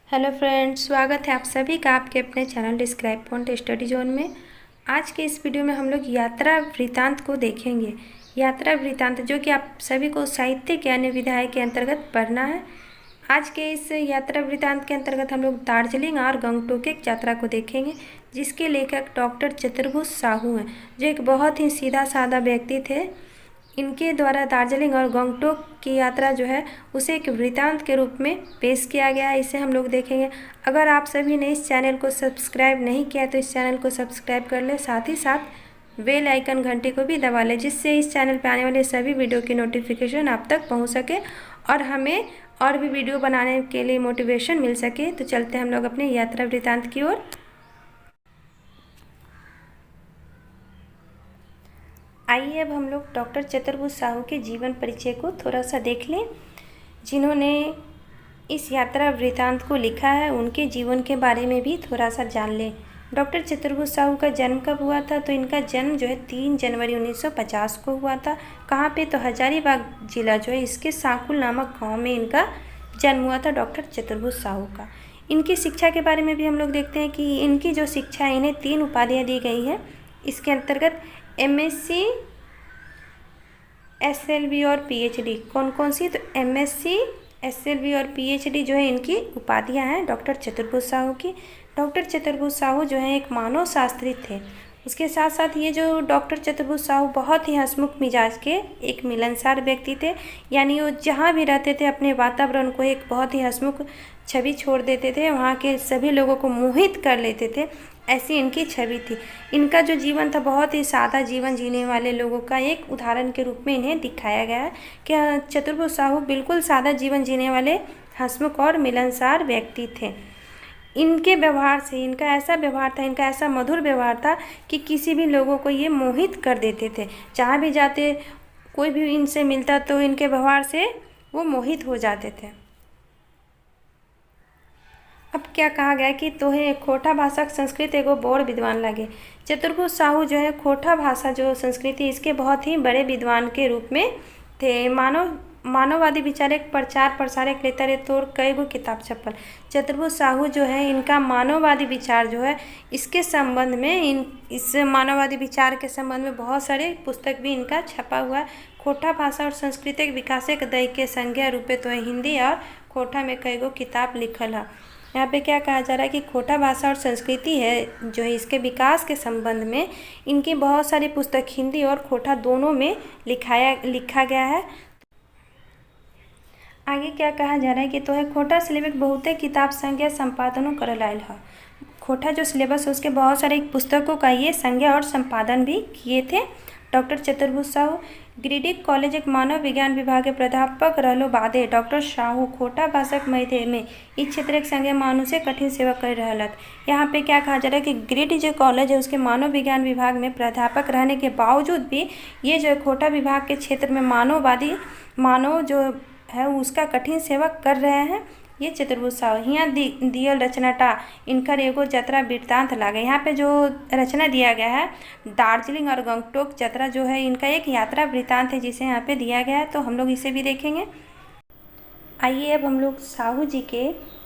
Hello friends, स्वागत है आप सभी का आपके अपने channel describe point study zone में। आज के इस वीडियो में हम लोग यात्रा वृत्तांत को देखेंगे। यात्रा वृत्तांत जो कि आप सभी को साहित्य के अन्य विधाएं के अंतर्गत पढ़ना है। आज के इस यात्रा वृत्तांत के अंतर्गत हम लोग दार्जिलिंग और गंगटोक की यात्रा को देखेंगे, जिसके लेखक डॉक्टर चतुर्भुज साहू हैं, जो एक बहुत ही सीधा साधा व्यक्ति थे। इनके द्वारा दार्जिलिंग और गंगटोक की यात्रा जो है उसे एक वृत्तांत के रूप में पेश किया गया है। इसे हम लोग देखेंगे। अगर आप सभी ने इस चैनल को सब्सक्राइब नहीं किया तो इस चैनल को सब्सक्राइब कर ले, साथ ही साथ बेल आइकन घंटी को भी दबा ले, जिससे इस चैनल पर आने वाले सभी वीडियो की नोटिफिकेशन आप तक पहुंच सके और हमें और भी वीडियो बनाने के लिए मोटिवेशन मिल सके। तो चलते हैं हम लोग अपने यात्रा वृत्तांत की ओर। आइए अब हम लोग डॉक्टर चतुर्भुज साहू के जीवन परिचय को थोड़ा सा देख लें। जिन्होंने इस यात्रा वृत्तांत को लिखा है उनके जीवन के बारे में भी थोड़ा सा जान लें। डॉक्टर चतुर्भुज साहू का जन्म कब हुआ था? तो इनका जन्म जो है 3 जनवरी 1950 को हुआ था। कहाँ पे? तो हजारीबाग जिला जो है इसके सांकुल नामक गाँव में इनका जन्म हुआ था डॉक्टर चतुर्भुज साहू का। इनकी शिक्षा के बारे में भी हम लोग देखते हैं कि इनकी जो शिक्षा है, इन्हें 3 उपाधियाँ दी गई हैं। इसके अंतर्गत MSc, SLB और PhD। कौन कौन सी? तो MSc, SLB और PhD जो है इनकी उपाधियां हैं डॉक्टर चतुर्भुज साहू की। डॉक्टर चतुर्भुज साहू जो है एक मानव शास्त्री थे। उसके साथ साथ ये जो डॉक्टर चतुर्भुज साहू बहुत ही हंसमुख मिजाज के एक मिलनसार व्यक्ति थे। यानी वो जहाँ भी रहते थे अपने वातावरण को एक बहुत ही हंसमुख छवि छोड़ देते थे, वहाँ के सभी लोगों को मोहित कर लेते थे, ऐसी इनकी छवि थी। इनका जो जीवन था बहुत ही सादा जीवन जीने वाले लोगों का एक उदाहरण के रूप में इन्हें दिखाया गया है कि चतुर्भुज साहू बिल्कुल सादा जीवन जीने वाले हंसमुख और मिलनसार व्यक्ति थे। इनके व्यवहार से, इनका ऐसा व्यवहार था, इनका ऐसा मधुर व्यवहार था कि किसी भी लोगों को ये मोहित कर देते थे। जहाँ भी जाते, कोई भी इनसे मिलता तो इनके व्यवहार से वो मोहित हो जाते थे। अब क्या कहा गया कि तोहे खोटा भाषा संस्कृत एगो बड़ विद्वान लगे। चतुर्भुज साहू जो है खोटा भाषा जो संस्कृति इसके बहुत ही बड़े विद्वान के रूप में थे। मानववादी विचार एक प्रचार प्रसारक लेता रहे तो कई गो किताब छपल। चतुर्भुज साहू जो है इनका मानववादी विचार जो है इसके संबंध में इस मानववादी विचार के संबंध में बहुत सारे पुस्तक भी इनका छपा हुआ है। खोटा भाषा और सांस्कृतिक विकास एक दय के संज्ञा रूपे तो हिंदी और खोटा में कई गो किताब लिखल है। यहाँ पे क्या कहा जा रहा है कि खोटा भाषा और संस्कृति है जो है इसके विकास के संबंध में इनकी बहुत सारी पुस्तक हिंदी और खोटा दोनों में लिखा गया है। आगे क्या कहा जा रहा है कि तो है खोटा सिलेबस बहुते किताब संज्ञा संपादनों करल आयल है। खोटा जो सिलेबस है उसके बहुत सारे पुस्तकों का ये संज्ञा और संपादन भी किए थे डॉक्टर चतुर्भुज साहू। गिरिडीह कॉलेज एक मानव विज्ञान विभाग के प्राध्यापक रहलो बादे डॉक्टर साहू खोटा भाषक मध्य में इस क्षेत्र के संगे मानव से कठिन सेवा कर रहलत। यहाँ पे क्या कहा जा रहा है कि गिरिडीह जो कॉलेज है उसके मानव विज्ञान विभाग में प्राध्यापक रहने के बावजूद भी ये जो खोटा विभाग के क्षेत्र में मानव जो है उसका कठिन सेवा कर रहे हैं ये चतुर्भुज साहू। यहाँ दियल रचनाटा इनकर एगो यात्रा वृत्तांत लागे। यहाँ पे जो रचना दिया गया है दार्जिलिंग और गंगटोक यात्रा जो है इनका एक यात्रा वृत्तांत है जिसे यहाँ पे दिया गया है, तो हम लोग इसे भी देखेंगे। आइए अब हम लोग साहू जी के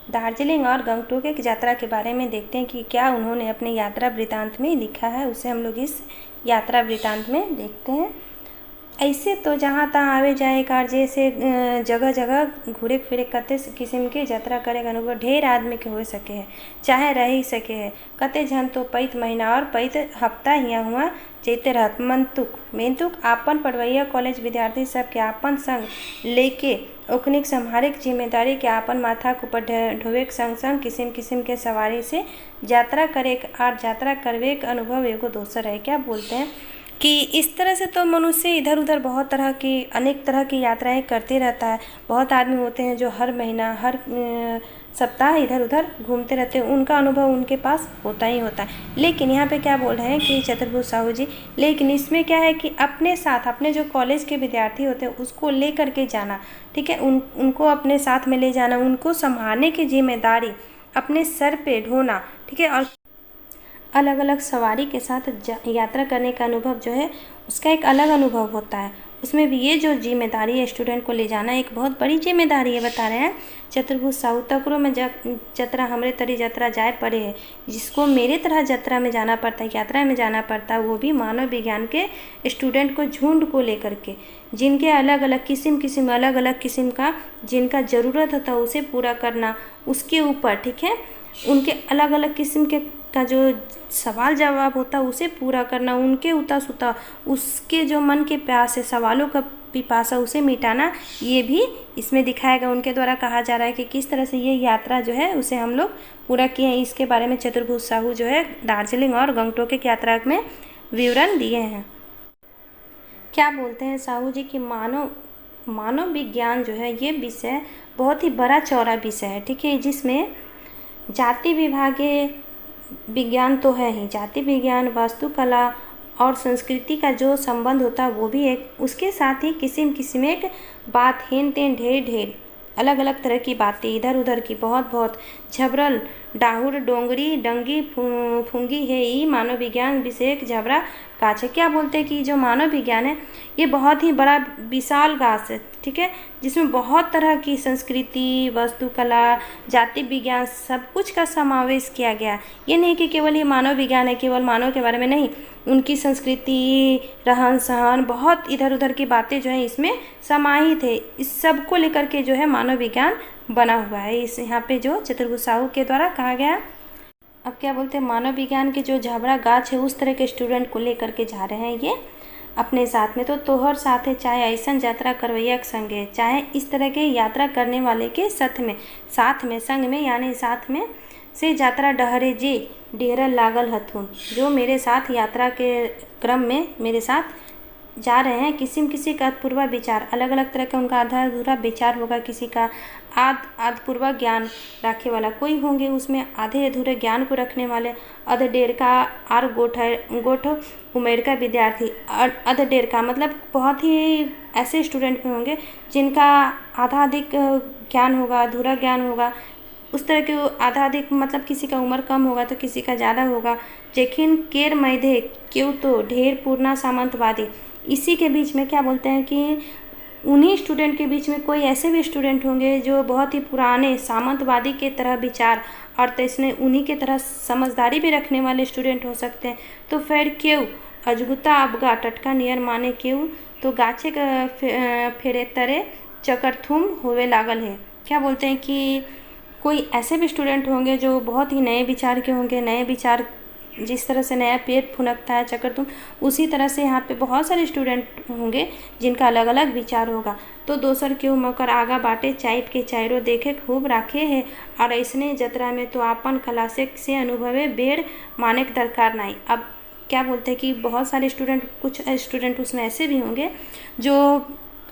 दार्जिलिंग और गंगटोक एक यात्रा के बारे में देखते हैं कि क्या उन्होंने अपने यात्रा वृत्तांत में लिखा है, उसे हम लोग इस यात्रा वृत्तांत में देखते हैं। ऐसे तो जहाँ तहाँ आवे जाए कार जैसे जगह जगह घूरे फिरे कते किस्म के यात्रा करे का अनुभव ढेर आदमी के हो सके है, चाहे रह ही सके है। कते झन तो पैत महीना और पैत हफ्ता हिया हुआ जैते रहत मेंतुक आपन पढ़वैया कॉलेज विद्यार्थी सब के आपन संग लेके ओखनिक संभारे की जिम्मेदारी के आपन माथा के ऊपर ढोवे के संग संग किस्म किस्म के सवारी से यात्रा करे और यात्रा करवे के अनुभव एगो दोसर है। क्या बोलते हैं कि इस तरह से तो मनुष्य इधर उधर बहुत तरह की अनेक तरह की यात्राएं करते रहता है। बहुत आदमी होते हैं जो हर महीना हर सप्ताह इधर उधर घूमते रहते हैं, उनका अनुभव उनके पास होता ही होता है। लेकिन यहाँ पे क्या बोल रहे हैं कि चतुर्भुज साहू जी, लेकिन इसमें क्या है कि अपने साथ अपने जो कॉलेज के विद्यार्थी होते हैं उसको ले करके जाना, ठीक है, उनको अपने साथ में ले जाना, उनको संभालने की जिम्मेदारी अपने सर पे ढोना, ठीक है, और अलग अलग सवारी के साथ यात्रा करने का अनुभव जो है उसका एक अलग अनुभव होता है। उसमें भी ये जो जिम्मेदारी है स्टूडेंट को ले जाना एक बहुत बड़ी जिम्मेदारी है। बता रहे हैं चतुर्भुज साहू तकरो में जतरा हमरे तरी जतरा जाए पड़े है, जिसको मेरे तरह जतरा में जाना पड़ता है, यात्रा में जाना पड़ता है, वो भी मानव विज्ञान के स्टूडेंट को झुंड को लेकर के, जिनके अलग अलग किस्म का जिनका ज़रूरत होता है उसे पूरा करना, उसके ऊपर, ठीक है, उनके अलग अलग किस्म के का जो सवाल जवाब होता है उसे पूरा करना, उनके उता सुता उसके जो मन के प्यास है, सवालों का पिपासा, उसे मिटाना, ये भी इसमें दिखाया गया। उनके द्वारा कहा जा रहा है कि किस तरह से ये यात्रा जो है उसे हम लोग पूरा किए हैं। इसके बारे में चतुर्भुज साहू जो है दार्जिलिंग और गंगटोक की यात्रा में विवरण दिए हैं। क्या बोलते हैं साहू जी कि मानव विज्ञान जो है ये विषय बहुत ही बड़ा चौड़ा विषय है, ठीक है, जिसमें जाति विभागीय विज्ञान तो है ही, जाति विज्ञान, वास्तुकला और संस्कृति का जो संबंध होता है वो भी एक, उसके साथ ही किस्म एक बात हेन तेन ढेर अलग अलग तरह की बातें इधर उधर की बहुत झबरल डाहुर डोंगरी डंगी फूंगी है, ये मानव विज्ञान विषयक झबरा गाछ है। क्या बोलते हैं कि जो मानव विज्ञान है ये बहुत ही बड़ा विशाल गाछ है, ठीक है, जिसमें बहुत तरह की संस्कृति, वास्तुकला, जाति विज्ञान सब कुछ का समावेश किया गया। ये नहीं कि केवल ये मानव विज्ञान है, केवल मानव के बारे में नहीं, उनकी संस्कृति, रहन सहन, बहुत इधर उधर की बातें जो है इसमें समाहित है। इस सब को लेकर के जो है मानव विज्ञान बना हुआ है, इस यहाँ पे जो चतुर्भुज साहू के द्वारा कहा गया। अब क्या बोलते हैं, मानव विज्ञान के जो झाबड़ा गाछ है उस तरह के स्टूडेंट को लेकर के जा रहे हैं ये अपने साथ में। तो तोहर साथ है चाहे ऐसा यात्रा करवैया के संगे, चाहे इस तरह के यात्रा करने वाले के साथ में संग में यानी साथ में से यात्रा डहरे जे डेरा लागल हथुन, जो मेरे साथ यात्रा के क्रम में मेरे साथ जा रहे हैं। किसी का पूर्वा विचार, अलग अलग तरह का उनका आधा अधूरा विचार होगा, किसी का आध पूर्वा ज्ञान रखने वाला, कोई होंगे उसमें आधे अधूरे ज्ञान को रखने वाले, अध डेढ़ का आर गोठ उमेर का विद्यार्थी, अध डेढ़ का मतलब बहुत ही ऐसे स्टूडेंट भी होंगे जिनका आधा अधिक ज्ञान होगा, अधूरा ज्ञान होगा, उस तरह के आधा अधिक मतलब किसी का उम्र कम होगा तो किसी का ज़्यादा होगा। लेकिन केर मैधे क्यों तो ढेर पूर्णा सामंतवादी, इसी के बीच में क्या बोलते हैं कि उन्हीं स्टूडेंट के बीच में कोई ऐसे भी स्टूडेंट होंगे जो बहुत ही पुराने सामंतवादी के तरह विचार और तैसने उन्हीं के तरह समझदारी भी रखने वाले स्टूडेंट हो सकते हैं। तो फिर क्यों अजगुता अबगा टटका नियर माने क्यों तो गाछे फेरे तरे चकरथुम होवे लागल है। क्या बोलते हैं कि कोई ऐसे भी स्टूडेंट होंगे जो बहुत ही नए विचार के होंगे, नए विचार जिस तरह से नया पेड़ फुनकता है चकरतुम, उसी तरह से यहाँ पे बहुत सारे स्टूडेंट होंगे जिनका अलग अलग विचार होगा। तो दोसर क्यों मकर आगा बाटे चाइप के चायरो देखे खूब राखे है, और ऐसने जतरा में तो आपन क्लासे से अनुभवे बेड़ माने के दरकार नहीं। अब क्या बोलते हैं कि बहुत सारे स्टूडेंट, कुछ स्टूडेंट उसमें ऐसे भी होंगे जो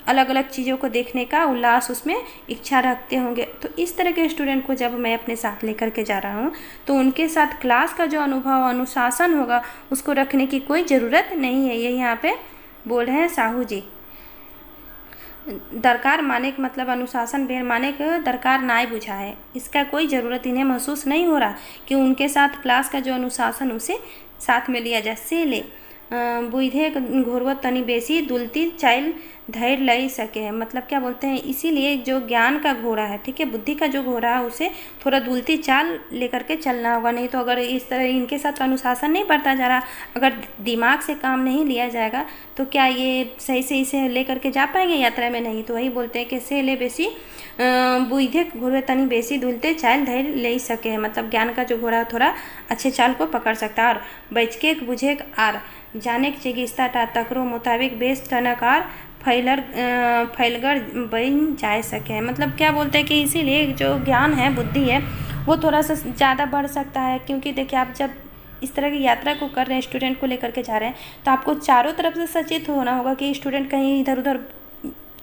अलग अलग चीज़ों को देखने का उल्लास उसमें इच्छा रखते होंगे। तो इस तरह के स्टूडेंट को जब मैं अपने साथ लेकर के जा रहा हूँ तो उनके साथ क्लास का जो अनुभव अनुशासन होगा उसको रखने की कोई ज़रूरत नहीं है, ये यहाँ पे बोल रहे हैं साहू जी। दरकार माने का मतलब अनुशासन बेर माने का दरकार ना बुझा है, इसका कोई ज़रूरत इन्हें महसूस नहीं हो रहा कि उनके साथ क्लास का जो अनुशासन उसे साथ में लिया जाए। से ले बुझे घोरवत तनी बेसी दुलती चाइल धैर्य लाई सके है, मतलब क्या बोलते हैं, इसीलिए जो ज्ञान का घोड़ा है, ठीक है, बुद्धि का जो घोड़ा है उसे थोड़ा दुलती चाल लेकर के चलना होगा। नहीं तो अगर इस तरह इनके साथ अनुशासन नहीं बढ़ता जा रहा, अगर दिमाग से काम नहीं लिया जाएगा तो क्या ये सही से इसे लेकर के जा पाएंगे यात्रा में? नहीं। तो वही बोलते हैं कि से ले बेसी बुझे घोड़े तनी बेसी दुलते चाल धैर्य ले सके है, मतलब ज्ञान का जो घोड़ा थोड़ा अच्छे चाल को पकड़ सकता है। और बचके बुझे आर जाने के चिकित्सा तकरो मुताबिक बेस टनकार फैलगर बन जा सके, मतलब क्या बोलते हैं कि इसीलिए जो ज्ञान है, बुद्धि है, वो थोड़ा सा ज़्यादा बढ़ सकता है। क्योंकि देखिए आप जब इस तरह की यात्रा को कर रहे हैं, स्टूडेंट को लेकर के जा रहे हैं, तो आपको चारों तरफ से सचेत होना होगा कि स्टूडेंट कहीं इधर उधर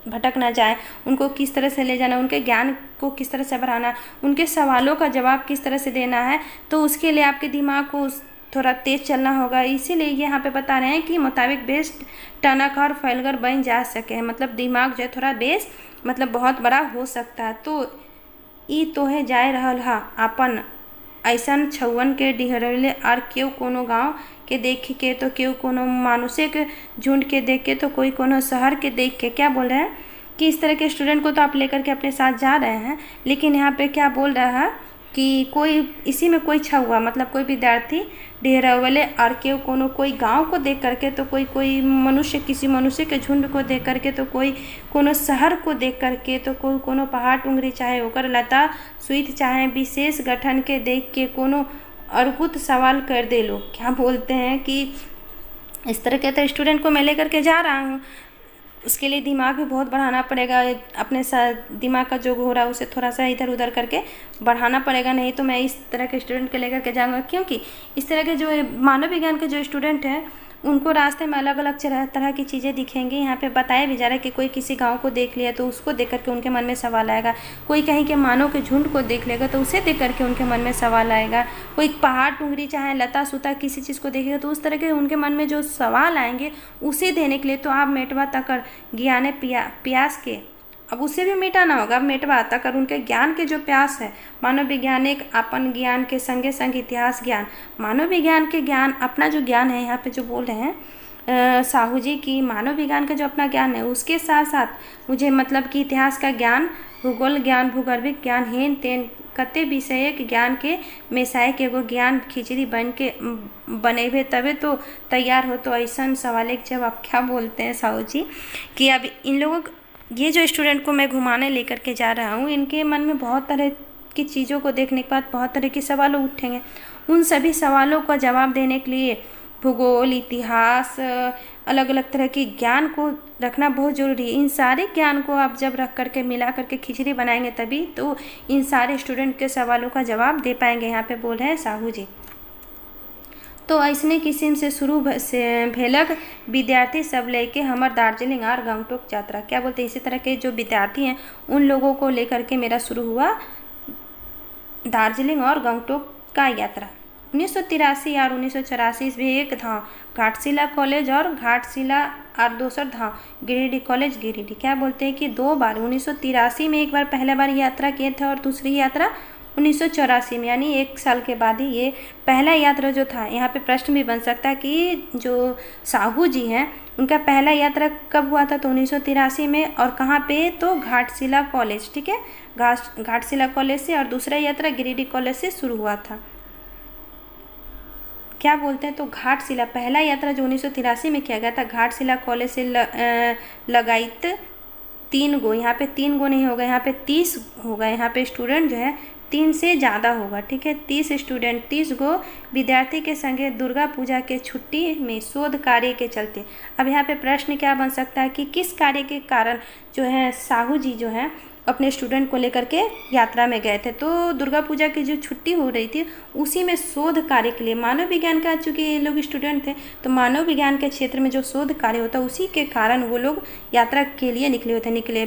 भटक ना जाए, उनको किस तरह से ले जाना, उनके ज्ञान को किस तरह से बढ़ाना, उनके सवालों का जवाब किस तरह से देना है। तो उसके लिए आपके दिमाग को थोड़ा तेज़ चलना होगा। इसीलिए यहाँ पे बता रहे हैं कि मुताबिक बेस टनक और फैलगर बन जा सके, मतलब दिमाग जो है थोड़ा बेस मतलब बहुत बड़ा हो सकता है। तो ई तोहे जाए रहल हा अपन ऐसन छौवन के डिहरवले और केहू कोनो गांव के देख के तो केहू कोनो मानुषे के झुंड के देख के तो कोई कोनो शहर के देख के। क्या बोल रहे हैं कि इस तरह के स्टूडेंट को तो आप लेकर के अपने साथ जा रहे हैं, लेकिन यहाँ पे क्या बोल रहा है कि कोई इसी में कोई छुआ मतलब कोई विद्यार्थी डेहरवले और केहू कोनो कोई गांव को देख करके तो कोई मनुष्य किसी मनुष्य के झुंड को देख करके तो कोई कोनो शहर को देख करके तो कोई कोनो पहाड़ टुंगरी चाहे ओकर लता सुईथ चाहे विशेष गठन के देख के कोनो अद्भुत सवाल कर दे लो। क्या बोलते हैं कि इस तरह के तो स्टूडेंट को मैं लेकर के जा रहा हूँ, उसके लिए दिमाग भी बहुत बढ़ाना पड़ेगा, अपने साथ दिमाग का जो हो रहा है उसे थोड़ा सा इधर उधर करके बढ़ाना पड़ेगा, नहीं तो मैं इस तरह के स्टूडेंट को लेकर के जाऊँगा। क्योंकि इस तरह के जो मानव विज्ञान के जो स्टूडेंट हैं उनको रास्ते में अलग अलग तरह की चीज़ें दिखेंगी। यहाँ पे बताया भी जा रहा है कि कोई किसी गांव को देख लिया तो उसको देख करके उनके मन में सवाल आएगा, कोई कहीं के मानव के झुंड को देख लेगा तो उसे देख करके उनके मन में सवाल आएगा, कोई पहाड़ टुंगरी चाहे लता सुता किसी चीज़ को देखेगा तो उस तरह के उनके मन में जो सवाल आएंगे उसे देने के लिए तो आप मेटवा तकर ज्ञान प्यास के अब उसे भी मिटाना होगा। अब मेटवा तकर उनके ज्ञान के जो प्यास है, मानव वैज्ञानिक अपन ज्ञान के संगे संग इतिहास ज्ञान, मानव विज्ञान के ज्ञान अपना जो ज्ञान है यहाँ पे जो बोल रहे हैं साहू जी की मानव विज्ञान का जो अपना ज्ञान है उसके साथ साथ मुझे मतलब कि इतिहास का ज्ञान, भूगोल ज्ञान, भूगर्भिक ज्ञान, हेन तेन कते विषयक ज्ञान के मेसाए के एगो ज्ञान खिचड़ी बन के बनेबे तबे तो तैयार हो। तो ऐसा सवाल एक जवाब क्या बोलते हैं साहू जी कि अब इन लोगों ये जो स्टूडेंट को मैं घुमाने लेकर के जा रहा हूँ इनके मन में बहुत तरह की चीज़ों को देखने के बाद बहुत तरह के सवाल उठेंगे। उन सभी सवालों का जवाब देने के लिए भूगोल, इतिहास, अलग अलग तरह की ज्ञान को रखना बहुत ज़रूरी है। इन सारे ज्ञान को आप जब रख करके मिला करके खिचड़ी बनाएंगे तभी तो इन सारे स्टूडेंट के सवालों का जवाब दे पाएंगे। यहाँ पे बोल रहे हैं साहू जी। तो ऐसने किस्म से शुरू से भेलक विद्यार्थी सब लेके हमार दार्जिलिंग और गंगटोक यात्रा। क्या बोलते हैं इसी तरह के जो विद्यार्थी हैं उन लोगों को लेकर के मेरा शुरू हुआ दार्जिलिंग और गंगटोक का यात्रा। 1983 और 1984 ईस्वी एक था घाटशिला कॉलेज और घाटशिला और दूसर था गिरिडीह कॉलेज गिरिडीह। क्या बोलते हैं कि दो बार 1983 में एक बार पहला बार यात्रा किए थे और दूसरी यात्रा 1984 में, यानी एक साल के बाद ही ये पहला यात्रा जो था। यहाँ पे प्रश्न भी बन सकता है कि जो साहू जी हैं उनका पहला यात्रा कब हुआ था, तो 1983 में, और कहाँ पे, तो घाटशिला कॉलेज। ठीक है, घाटशिला कॉलेज से, और दूसरा यात्रा गिरिडीह कॉलेज से शुरू हुआ था। क्या बोलते हैं तो घाटशिला पहला यात्रा जो 1983 में किया गया था घाटशिला कॉलेज से लगाइत 3 गो, यहाँ पे 3 गो नहीं होगा, यहाँ पे 30 होगा। यहाँ पे स्टूडेंट जो है 3 से ज़्यादा होगा। ठीक है, 30 स्टूडेंट 30 गो विद्यार्थी के संगे दुर्गा पूजा के छुट्टी में शोध कार्य के चलते। अब यहाँ पे प्रश्न क्या बन सकता है कि किस कार्य के कारण जो है साहू जी जो है अपने स्टूडेंट को लेकर के यात्रा में गए थे। तो दुर्गा पूजा की जो छुट्टी हो रही थी उसी में शोध कार्य के लिए, मानव विज्ञान का चूँकि ये लोग स्टूडेंट थे तो मानव विज्ञान के क्षेत्र में जो शोध कार्य होता है उसी के कारण वो लोग यात्रा के लिए निकले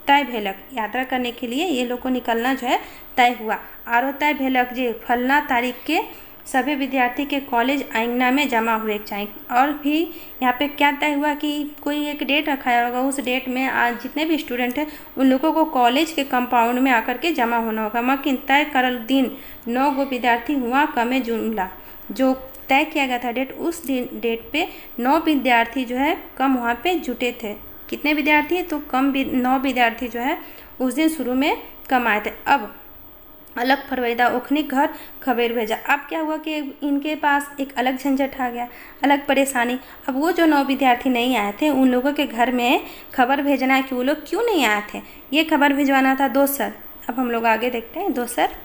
तय भेलक। यात्रा करने के लिए ये लोग को निकलना जो है तय हुआ। आरो तय भेलक जे फलना तारीख के सभी विद्यार्थी के कॉलेज आंगना में जमा हुए चाहिए। और भी यहाँ पे क्या तय हुआ कि कोई एक डेट रखाया होगा, उस डेट में आज जितने भी स्टूडेंट हैं उन लोगों को कॉलेज के कंपाउंड में आकर के जमा होना होगा। मकिन तय करल दिन 9 गो विद्यार्थी हुआ कमे जुमला, जो तय किया गया था डेट, उस दिन डेट पे 9 विद्यार्थी जो है कम वहाँ पे जुटे थे। कितने विद्यार्थी, तो 9 विद्यार्थी जो है उस दिन शुरू में कम आए थे। अब अलग फरवैदा ओखनी घर खबर भेजा। अब क्या हुआ कि इनके पास एक अलग झंझट आ गया, अलग परेशानी। अब वो जो 9 विद्यार्थी नहीं आए थे उन लोगों के घर में खबर भेजना है कि वो लोग क्यों नहीं आए थे। ये खबर भिजवाना था दोसर। अब हम लोग आगे देखते हैं दोसर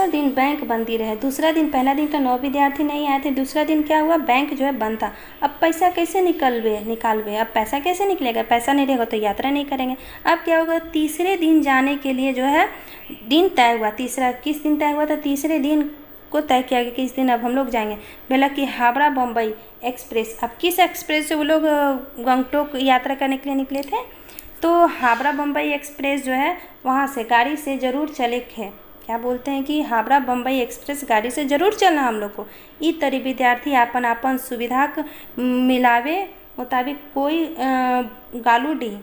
दिन बैंक बंदी रहे। दूसरा दिन, पहला दिन तो 9 विद्यार्थी नहीं आए थे, दूसरा दिन क्या हुआ, बैंक जो है बंद था। अब पैसा कैसे निकालबे, अब पैसा कैसे निकलेगा, पैसा नहीं रहेगा तो यात्रा नहीं करेंगे। अब क्या होगा, तीसरे दिन जाने के लिए जो है दिन तय हुआ। तीसरा किस दिन तय हुआ था, तीसरे दिन को तय किया गया कि इस दिन अब हम लोग जाएंगे। बोला कि हावड़ा बम्बई एक्सप्रेस। अब किस एक्सप्रेस से वो लोग गंगटोक यात्रा करने के लिए निकले थे, तो हावड़ा बम्बई एक्सप्रेस जो है वहाँ से गाड़ी से ज़रूर चले है। क्या बोलते हैं कि हावड़ा बम्बई एक्सप्रेस गाड़ी से ज़रूर चलना हम लोग को। ई तरी विद्यार्थी आपन सुविधा मिलावे मुताबिक कोई गालूडीह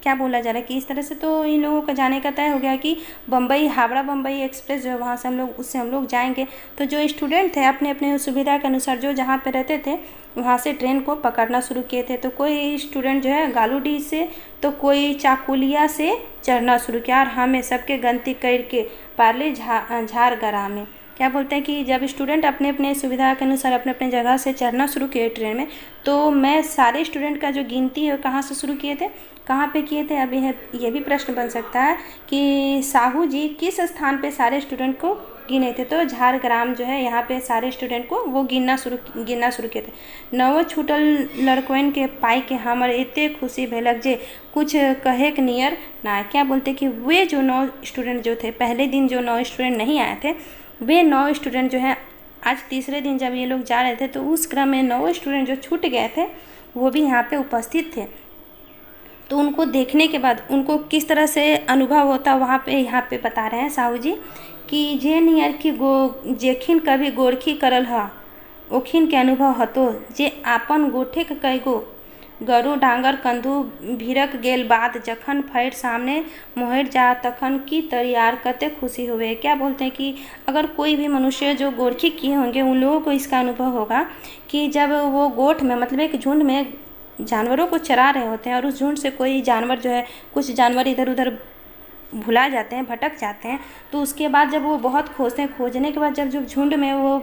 क्या बोला जा रहा है कि इस तरह से तो इन लोगों का जाने का तय हो गया कि बम्बई, हावड़ा बम्बई एक्सप्रेस जो है वहाँ से हम लोग जाएंगे। तो जो स्टूडेंट थे अपने अपने सुविधा के अनुसार जो जहाँ पे रहते थे वहाँ से ट्रेन को पकड़ना शुरू किए थे। तो कोई स्टूडेंट जो है गालूडीह से, तो कोई चाकुलिया से चढ़ना शुरू किया, और हमें सबके गनती करके पार्ले झारगरा में। क्या बोलते हैं कि जब स्टूडेंट अपने अपने सुविधा के अनुसार अपने अपने जगह से चढ़ना शुरू किए ट्रेन में, तो मैं सारे स्टूडेंट का जो गिनती है कहाँ से शुरू किए थे, कहाँ पे किए थे। अब ये भी प्रश्न बन सकता है कि साहू जी किस स्थान पे सारे स्टूडेंट को गिने थे। तो झारग्राम जो है यहाँ पे सारे स्टूडेंट को वो गिनना शुरू किए थे। नव छूटल लड़कवन के पाई के हमर एते खुशी भेलक जे कुछ कहे के नियर ना। क्या बोलते कि वे जो 9 स्टूडेंट जो थे, पहले दिन जो 9 स्टूडेंट नहीं आए थे, वे 9 स्टूडेंट जो हैं आज तीसरे दिन जब ये लोग जा रहे थे तो उस क्रम में 9 स्टूडेंट जो छूट गए थे वो भी यहाँ पे उपस्थित थे। तो उनको देखने के बाद उनको किस तरह से अनुभव होता वहाँ पे यहाँ पे बता रहे हैं साहू जी कि जे नियर की जेखिन कभी गोरखी करल ह ओखिन के अनुभव हतो, जे आपन गोठे के कईगो गरु डांगर कंधु भिरक गेल बाद जखन फैर सामने मोहर जा तखन की तैयार कते खुशी हुए। क्या बोलते हैं कि अगर कोई भी मनुष्य जो गोरखी किए होंगे उन लोगों को इसका अनुभव होगा कि जब वो गोठ में, मतलब एक झुंड में जानवरों को चरा रहे होते हैं और उस झुंड से कोई जानवर जो है, कुछ जानवर इधर उधर भुला जाते हैं, भटक जाते हैं, तो उसके बाद जब वो बहुत खोजते हैं, खोजने के बाद जब झुंड में वो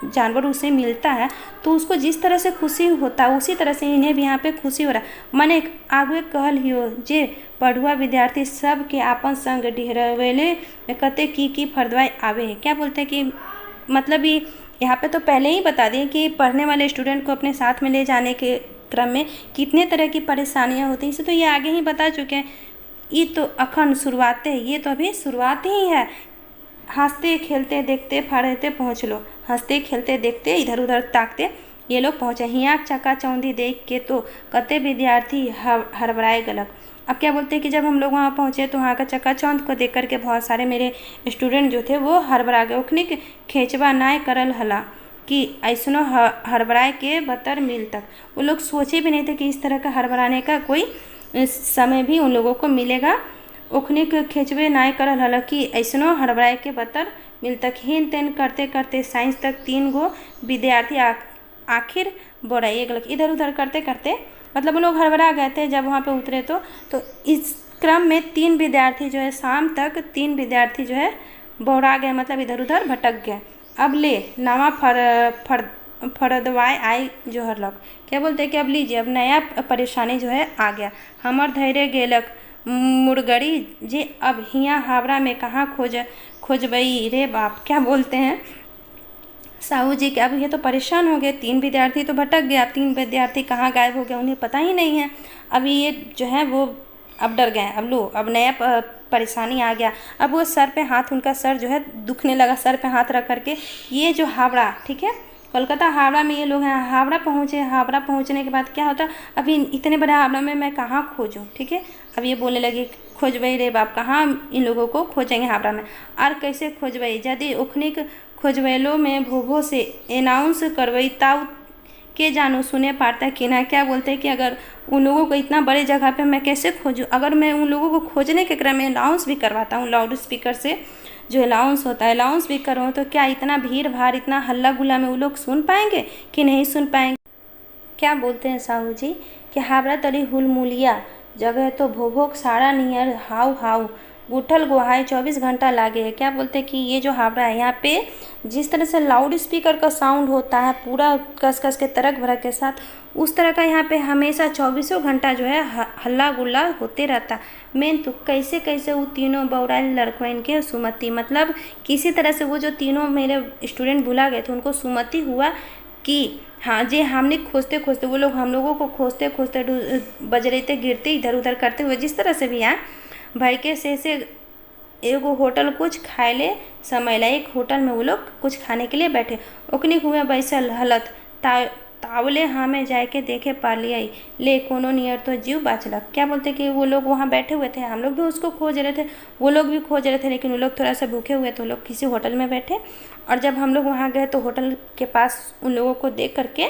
जानवर उसे मिलता है तो उसको जिस तरह से खुशी होता है उसी तरह से इन्हें भी यहाँ पे खुशी हो रहा है। मने आगे कहल हियो जे पढ़ुआ विद्यार्थी सब के आपन संग डिहरवेले में कते की फरदवाई आवे है। क्या बोलते हैं कि मतलब ये यहाँ पे तो पहले ही बता दिए कि पढ़ने वाले स्टूडेंट को अपने साथ में ले जाने के क्रम में कितने तरह की परेशानियाँ होती हैं, इसे तो ये आगे ही बता चुके हैं। ये तो अखंड शुरुआत है, ये तो अभी शुरुआत ही है। हंसते खेलते देखते फड़ते पहुँच लो, हंसते खेलते देखते इधर उधर ताकते ये लोग पहुँचे। हियाँ चका चौंधी देख के तो कते विद्यार्थी हड़बड़ाए गलक। अब क्या बोलते हैं कि जब हम लोग वहाँ पहुँचे तो वहाँ का चकाचौंध को देख करके बहुत सारे मेरे स्टूडेंट जो थे वो हड़बड़ा गए। उखनी खेचवा नाय करल हला कि ऐसनो हड़बड़ाए के बतर मिल तक। वो लोग सोचे भी नहीं थे कि इस तरह का हड़बड़ाने का कोई समय भी उन लोगों को मिलेगा। उखनी खेचवे नाय करल हला कि ऐसनो हड़बड़ाए के बतर मिल तक। हिन तेन करते करते साइंस तक 3 गो विद्यार्थी आखिर बढ़ाइए गलत। इधर उधर करते करते मतलब वो लोग हड़बड़ा गए थे जब वहाँ पे उतरे तो इस क्रम में 3 विद्यार्थी जो है शाम तक 3 विद्यार्थी जो है बौड़ा गए, मतलब इधर उधर भटक गए। अब ले नवा फरदवाए आई जो हरलक। क्या बोलते हैं कि अब लीजिए, अब नया परेशानी जो है आ गया। हमर धैर्य गेलक मुरगड़ी जे अब हियाँ हावड़ा में कहाँ खोजबई रे बाप। क्या बोलते हैं साहू जी कि अब ये तो परेशान हो गए, 3 विद्यार्थी तो भटक गए, अब 3 विद्यार्थी कहाँ गायब हो गए उन्हें पता ही नहीं है। अभी ये जो है वो अब डर गए। अब लो, अब नया परेशानी आ गया। अब वो सर पे हाथ, उनका सर जो है दुखने लगा, सर पे हाथ रख करके ये जो हावड़ा, ठीक है, कोलकाता हावड़ा में ये लोग हैं। हावड़ा पहुँचे, हावड़ा पहुँचने के बाद क्या होता, अभी इतने बड़े हावड़ा में मैं कहाँ खोजूँ, ठीक है। अब ये बोलने लगी खोजबई रे बाप, कहाँ इन लोगों को खोजेंगे हावड़ा में, और कैसे खोजबई, यदि उखनिक खोजबैलो में भोभो से अनाउंस करवई ताऊ के जानू सुने पाता कि ना। क्या बोलते हैं कि अगर उन लोगों को इतना बड़े जगह पे मैं कैसे खोजूं, अगर मैं उन लोगों को खोजने के क्रम में अनाउंस भी करवाता हूँ लाउड स्पीकर से, जो अनाउंस होता है अनाउंस भी करूँ, तो क्या इतना भीड़ भाड़ इतना हल्ला गुल्ला में वो लोग सुन पाएंगे कि नहीं सुन पाएंगे। क्या बोलते हैं साहू जी कि हावड़ा तली हुलमुलिया जगह तो भोभोक साड़ा नियर हाउ हाउ गुठल गुहाय 24 घंटा लागे है। क्या बोलते हैं कि ये जो हावड़ा है यहाँ पे जिस तरह से लाउड स्पीकर का साउंड होता है पूरा कस कस के तरक भरक के साथ, उस तरह का यहाँ पे हमेशा 24 घंटा जो है हल्ला गुल्ला होते रहता। मेन तो कैसे कैसे वो तीनों बौराइल लड़कन के सुमति, मतलब किसी तरह से वो जो तीनों मेरे स्टूडेंट भुला गए थे उनको सुमति हुआ कि हाँ जी, हमने खोजते खोजते वो लोग हम लोगों को खोजते खोजते बजरेते गिरते इधर उधर करते हुए जिस तरह से भी आए भाई के से एगो होटल कुछ खाए ले समय ला। एक होटल में वो लोग कुछ खाने के लिए बैठे, ओकनी हुए बैसल हलत तावले हमें जाए के देखे पा लिया ले कोनो नियर तो जीव बाचलक। क्या बोलते कि वो लोग वहाँ बैठे हुए थे, हम लोग भी उसको खोज रहे थे, वो लोग भी खोज रहे थे, लेकिन वो लोग थोड़ा सा भूखे हुए तो वो लोग किसी होटल में बैठे। और जब हम लोग वहाँ गए तो होटल के पास उन लोगों को देख करके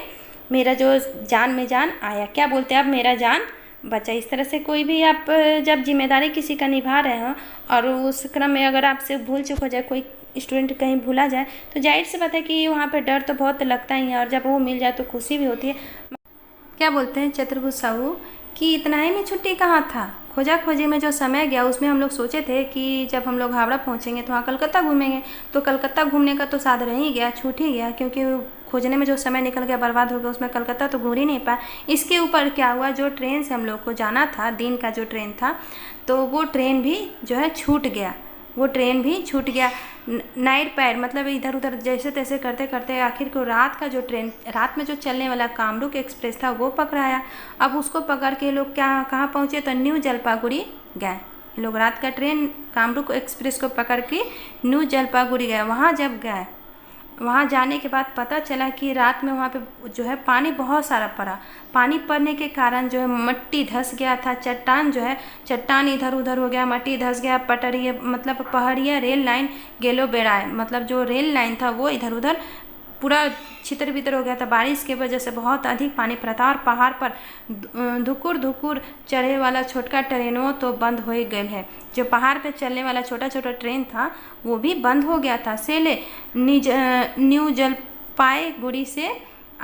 मेरा जो जान में जान आया। क्या बोलते हैं अब मेरा जान बचा। इस तरह से कोई भी आप जब जिम्मेदारी किसी का निभा रहे हो और उस क्रम में अगर आपसे भूल चूक हो जाए, कोई स्टूडेंट कहीं भूला जाए, तो जाहिर सी बात है कि वहाँ पे डर तो बहुत लगता ही है, और जब वो मिल जाए तो खुशी भी होती है। क्या बोलते हैं चतुर्भुज साहू कि इतना ही में छुट्टी कहाँ था, खोजा खोजी में जो समय गया उसमें हम लोग सोचे थे कि जब हम लोग हावड़ा पहुँचेंगे तो वहाँ कलकत्ता घूमेंगे, तो कलकत्ता घूमने का तो साथ रह ही गया, छूट ही गया, क्योंकि खोजने में जो समय निकल गया बर्बाद हो गया, उसमें कलकत्ता तो घूम ही नहीं पाया। इसके ऊपर क्या हुआ, जो ट्रेन से हम लोग को जाना था, दिन का जो ट्रेन था, तो वो ट्रेन भी जो है छूट गया, वो ट्रेन भी छूट गया। नाइट पैर मतलब इधर उधर जैसे तैसे करते करते आखिर को रात का जो ट्रेन, रात में जो चलने वाला कामरूप एक्सप्रेस था वो पकड़ाया। अब उसको पकड़ के लोग क्या कहाँ पहुँचे, तो न्यू जलपाईगुड़ी गए। लोग रात का ट्रेन कामरूप एक्सप्रेस को पकड़ के न्यू जलपाईगुड़ी गए। वहाँ जब गए, वहाँ जाने के बाद पता चला कि रात में वहाँ पे जो है पानी बहुत सारा पड़ा। पानी पड़ने के कारण जो है मिट्टी धंस गया था, चट्टान जो है चट्टान इधर उधर हो गया, मिट्टी धंस गया, पटरिया मतलब पहाड़िया रेल लाइन गेलो बेड़ाए, मतलब जो रेल लाइन था वो इधर उधर पूरा छितर बितर हो गया था। बारिश की वजह से बहुत अधिक पानी पड़ा था, और पहाड़ पर धुकुर धुकुर चढ़े वाला छोटका ट्रेनों तो बंद हो ही गए है। जो पहाड़ पे चलने वाला छोटा छोटा ट्रेन था वो भी बंद हो गया था। सेले न्यू जलपाईगुड़ी से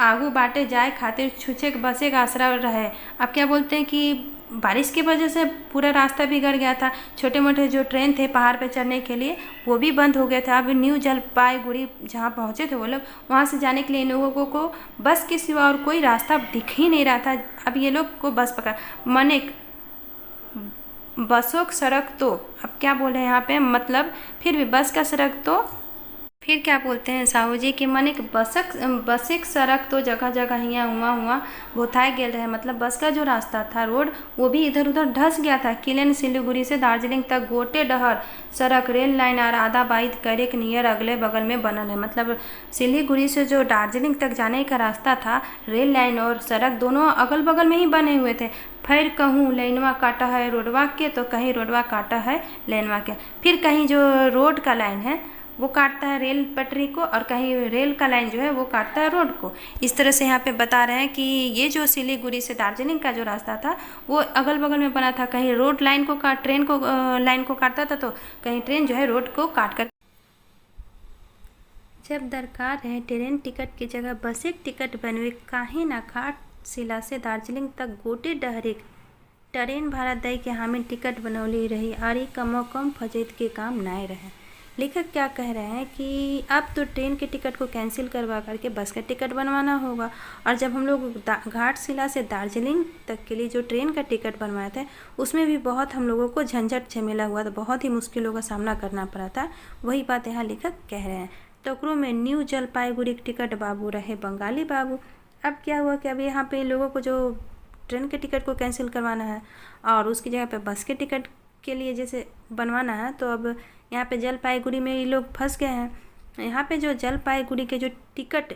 आगू बाटे जाए खातिर छुछे बसे का आसरा रहे। अब क्या बोलते हैं कि बारिश की वजह से पूरा रास्ता बिगड़ गया था, छोटे मोटे जो ट्रेन थे पहाड़ पे चढ़ने के लिए वो भी बंद हो गया था। अब न्यू जलपाईगुड़ी जहाँ पहुँचे थे वो लोग, वहाँ से जाने के लिए इन लोगों को बस के सिवा और कोई रास्ता दिख ही नहीं रहा था। अब ये लोग को बस पकड़ा, मनिक बसों की सड़क तो, अब क्या बोले यहाँ पे, मतलब फिर भी बस का सड़क तो, फिर क्या बोलते हैं साहू जी कि मन एक बसिक सड़क तो जगह जगह हियाँ हुआ बोथाए गेल रहे, मतलब बस का जो रास्ता था रोड वो भी इधर उधर धंस गया था। किलेन सिलीगुड़ी से दार्जिलिंग तक गोटे डहर सड़क रेल लाइन और आधा बाईद करे के नियर अगले बगल में बनल है। मतलब सिलीगुड़ी से जो दार्जिलिंग तक जाने का रास्ता था, रेल लाइन और सड़क दोनों अगल बगल में ही बने हुए थे। फिर कहूँ लाइनवा काटा है रोडवा के, तो कहीं रोडवा काटा है लाइनवा के, फिर कहीं जो रोड का लाइन है वो काटता है रेल पटरी को, और कहीं रेल का लाइन जो है वो काटता है रोड को। इस तरह से यहाँ पे बता रहे हैं कि ये जो सिलीगुड़ी से दार्जिलिंग का जो रास्ता था वो अगल बगल में बना था, कहीं रोड लाइन को काट ट्रेन को लाइन को काटता था, तो कहीं ट्रेन जो है रोड को काट कर। जब दरकार है ट्रेन टिकट की जगह बस एक टिकट बनवे, काहे ना घाटशिला से दार्जिलिंग तक गोटे डहरेक ट्रेन भाड़ा दे के हमें टिकट बनौली रही, आरी कम फजैत के काम नाय रहे। लेखक क्या कह रहे हैं कि अब तो ट्रेन के टिकट को कैंसिल करवा करके बस का टिकट बनवाना होगा। और जब हम लोग घाटशिला से दार्जिलिंग तक के लिए जो ट्रेन का टिकट बनवाए थे उसमें भी बहुत हम लोगों को झंझट झमेला हुआ था, बहुत ही मुश्किलों का सामना करना पड़ा था। वही बात यहाँ लेखक कह रहे हैं। टोकरो में न्यू जलपाईगुड़ी टिकट बाबू रहे बंगाली बाबू। अब क्या हुआ कि अब यहाँ पे लोगों को जो ट्रेन के टिकट को कैंसिल करवाना है और उसकी जगह पे बस के टिकट के लिए जैसे बनवाना है, तो अब यहाँ पे जलपाईगुड़ी में ये लोग फंस गए हैं। यहाँ पे जो जलपाईगुड़ी के जो टिकट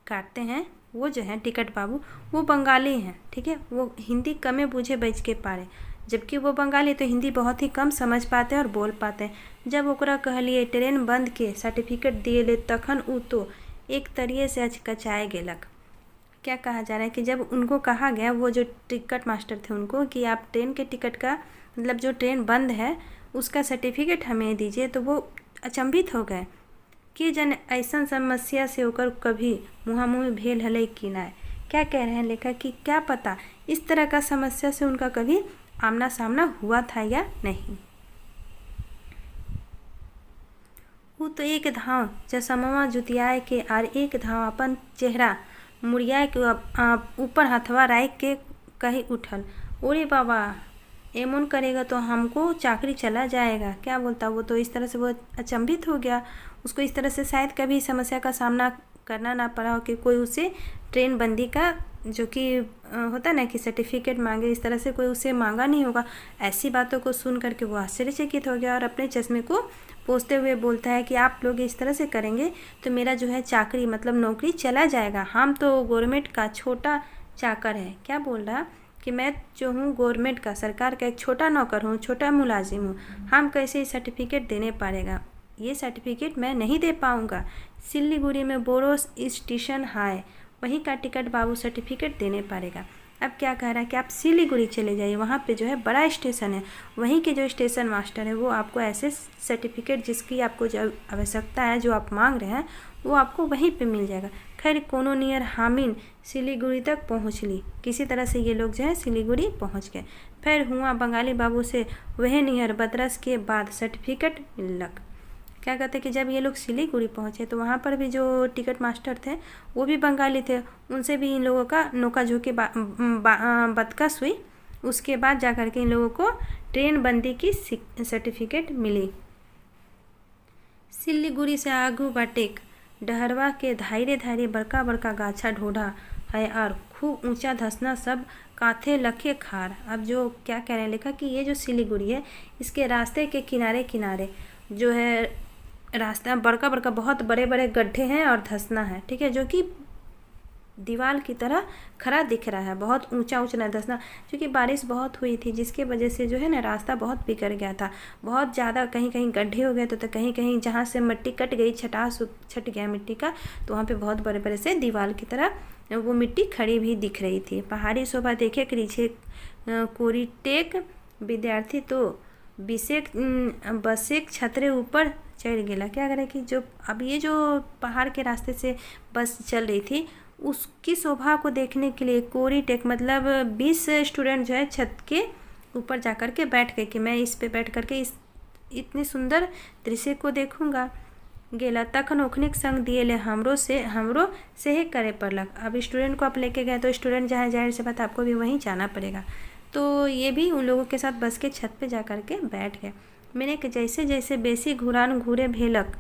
काटते हैं वो जो है टिकट बाबू वो बंगाली हैं, ठीक है। वो हिंदी कमे बूझे बच के पारे, जबकि वो बंगाली तो हिंदी बहुत ही कम समझ पाते हैं और बोल पाते हैं। जब ओकरा कहलिए ट्रेन बंद के सर्टिफिकेट दिए ले, तखन उ तो एक तरिए से अचकचाए गेलक। क्या कहा जा रहा है कि जब उनको कहा गया, वो जो टिकट मास्टर थे उनको, कि आप ट्रेन के टिकट का मतलब जो ट्रेन बंद है उसका सर्टिफिकेट हमें दीजिए, तो वो अचंभित हो गए कि जन ऐसा समस्या से होकर कभी मुँहामुँह भेल हले कि ना। क्या कह रहे हैं लेखक कि क्या पता इस तरह का समस्या से उनका कभी आमना सामना हुआ था या नहीं। वो तो एक धाव चसमवा जुतियाए के और एक धाव अपन चेहरा मुड़िया के ऊपर हथवा राख के कही उठल, ओरे बाबा एमन करेगा तो हमको चाकरी चला जाएगा। क्या बोलता, वो तो इस तरह से वो अचंभित हो गया। उसको इस तरह से शायद कभी समस्या का सामना करना ना पड़ा हो कि कोई उसे ट्रेन बंदी का जो कि होता ना कि सर्टिफिकेट मांगे, इस तरह से कोई उसे मांगा नहीं होगा। ऐसी बातों को सुन करके वो आश्चर्यचकित हो गया और अपने चश्मे को पोंछते हुए बोलता है कि आप लोग इस तरह से करेंगे तो मेरा जो है चाकरी मतलब नौकरी चला जाएगा। हम तो गवर्नमेंट का छोटा चाकर है। क्या बोल रहा कि मैं जो हूँ गवर्नमेंट का, सरकार का एक छोटा नौकर हूँ, छोटा मुलाजिम हूँ, हम कैसे सर्टिफिकेट देने पाएगा, ये सर्टिफिकेट मैं नहीं दे पाऊँगा। सिलीगुड़ी में बोरो स्टेशन है, वहीं का टिकट बाबू सर्टिफिकेट देने पड़ेगा। अब क्या कह रहा है कि आप सिलीगुड़ी चले जाइए, वहाँ पे जो है बड़ा स्टेशन है, वहीं के जो स्टेशन मास्टर है वो आपको ऐसे सर्टिफिकेट जिसकी आपको जो आवश्यकता है, जो आप मांग रहे हैं, वो आपको वहीं पे मिल जाएगा। खैर कोनो नियर हामिन सिलीगुड़ी तक पहुँच ली, किसी तरह से ये लोग जो है सिलीगुड़ी पहुँच गए। फिर हुआ बंगाली बाबू से वह नियर बदरस के बाद सर्टिफिकेट मिलक। क्या कहते हैं कि जब ये लोग सिलीगुड़ी पहुँचे तो वहाँ पर भी जो टिकट मास्टर थे वो भी बंगाली थे, उनसे भी इन लोगों का नोका झोंकी बदकस हुई। उसके बाद जा कर के इन लोगों को ट्रेन बंदी की सर्टिफिकेट मिली। सिलीगुड़ी से आगू बाटेक डहरवा के धायरे धायरे बड़का बड़का गाछा ढोढ़ा है और खूब ऊंचा धसना सब कांथे लखे खार। अब जो क्या कह रहे हैं लिखा कि ये जो सिलीगुड़ी है इसके रास्ते के किनारे किनारे जो है रास्ता बड़का बड़का बहुत बड़े बड़े गड्ढे हैं और धसना है, ठीक है, जो कि दीवार की तरह खड़ा दिख रहा है, बहुत ऊंचा ऊंचा धसना, क्योंकि बारिश बहुत हुई थी जिसके वजह से जो है ना रास्ता बहुत बिगड़ गया था, बहुत ज़्यादा कहीं कहीं गड्ढे हो गए तो कहीं कहीं जहाँ से मिट्टी कट गई, छट गया मिट्टी का, तो वहाँ पे बहुत बड़े बड़े से दीवार की तरह वो मिट्टी खड़ी भी दिख रही थी। पहाड़ी शोभा देखे नीचे कोरी टेक विद्यार्थी तो बसेक छतरे ऊपर चढ़ गया। क्या करें कि जो अब ये जो पहाड़ के रास्ते से बस चल रही थी उसकी शोभा को देखने के लिए कोरी टेक मतलब 20 स्टूडेंट जो है छत के ऊपर जा कर के बैठ गए कि मैं इस पे बैठ कर के इस इतनी सुंदर दृश्य को देखूंगा। गेला तखन ओखनिक संग दिए ले हमरो से ही करे पड़लक। अब स्टूडेंट को आप लेके गए तो स्टूडेंट जहाँ जाहिर से बात आपको भी वहीं जाना पड़ेगा, तो ये भी उन लोगों के साथ बस के छत पे जा कर के बैठ गए। मैंने कि जैसे जैसे बेसी घुरान घूरे भेलक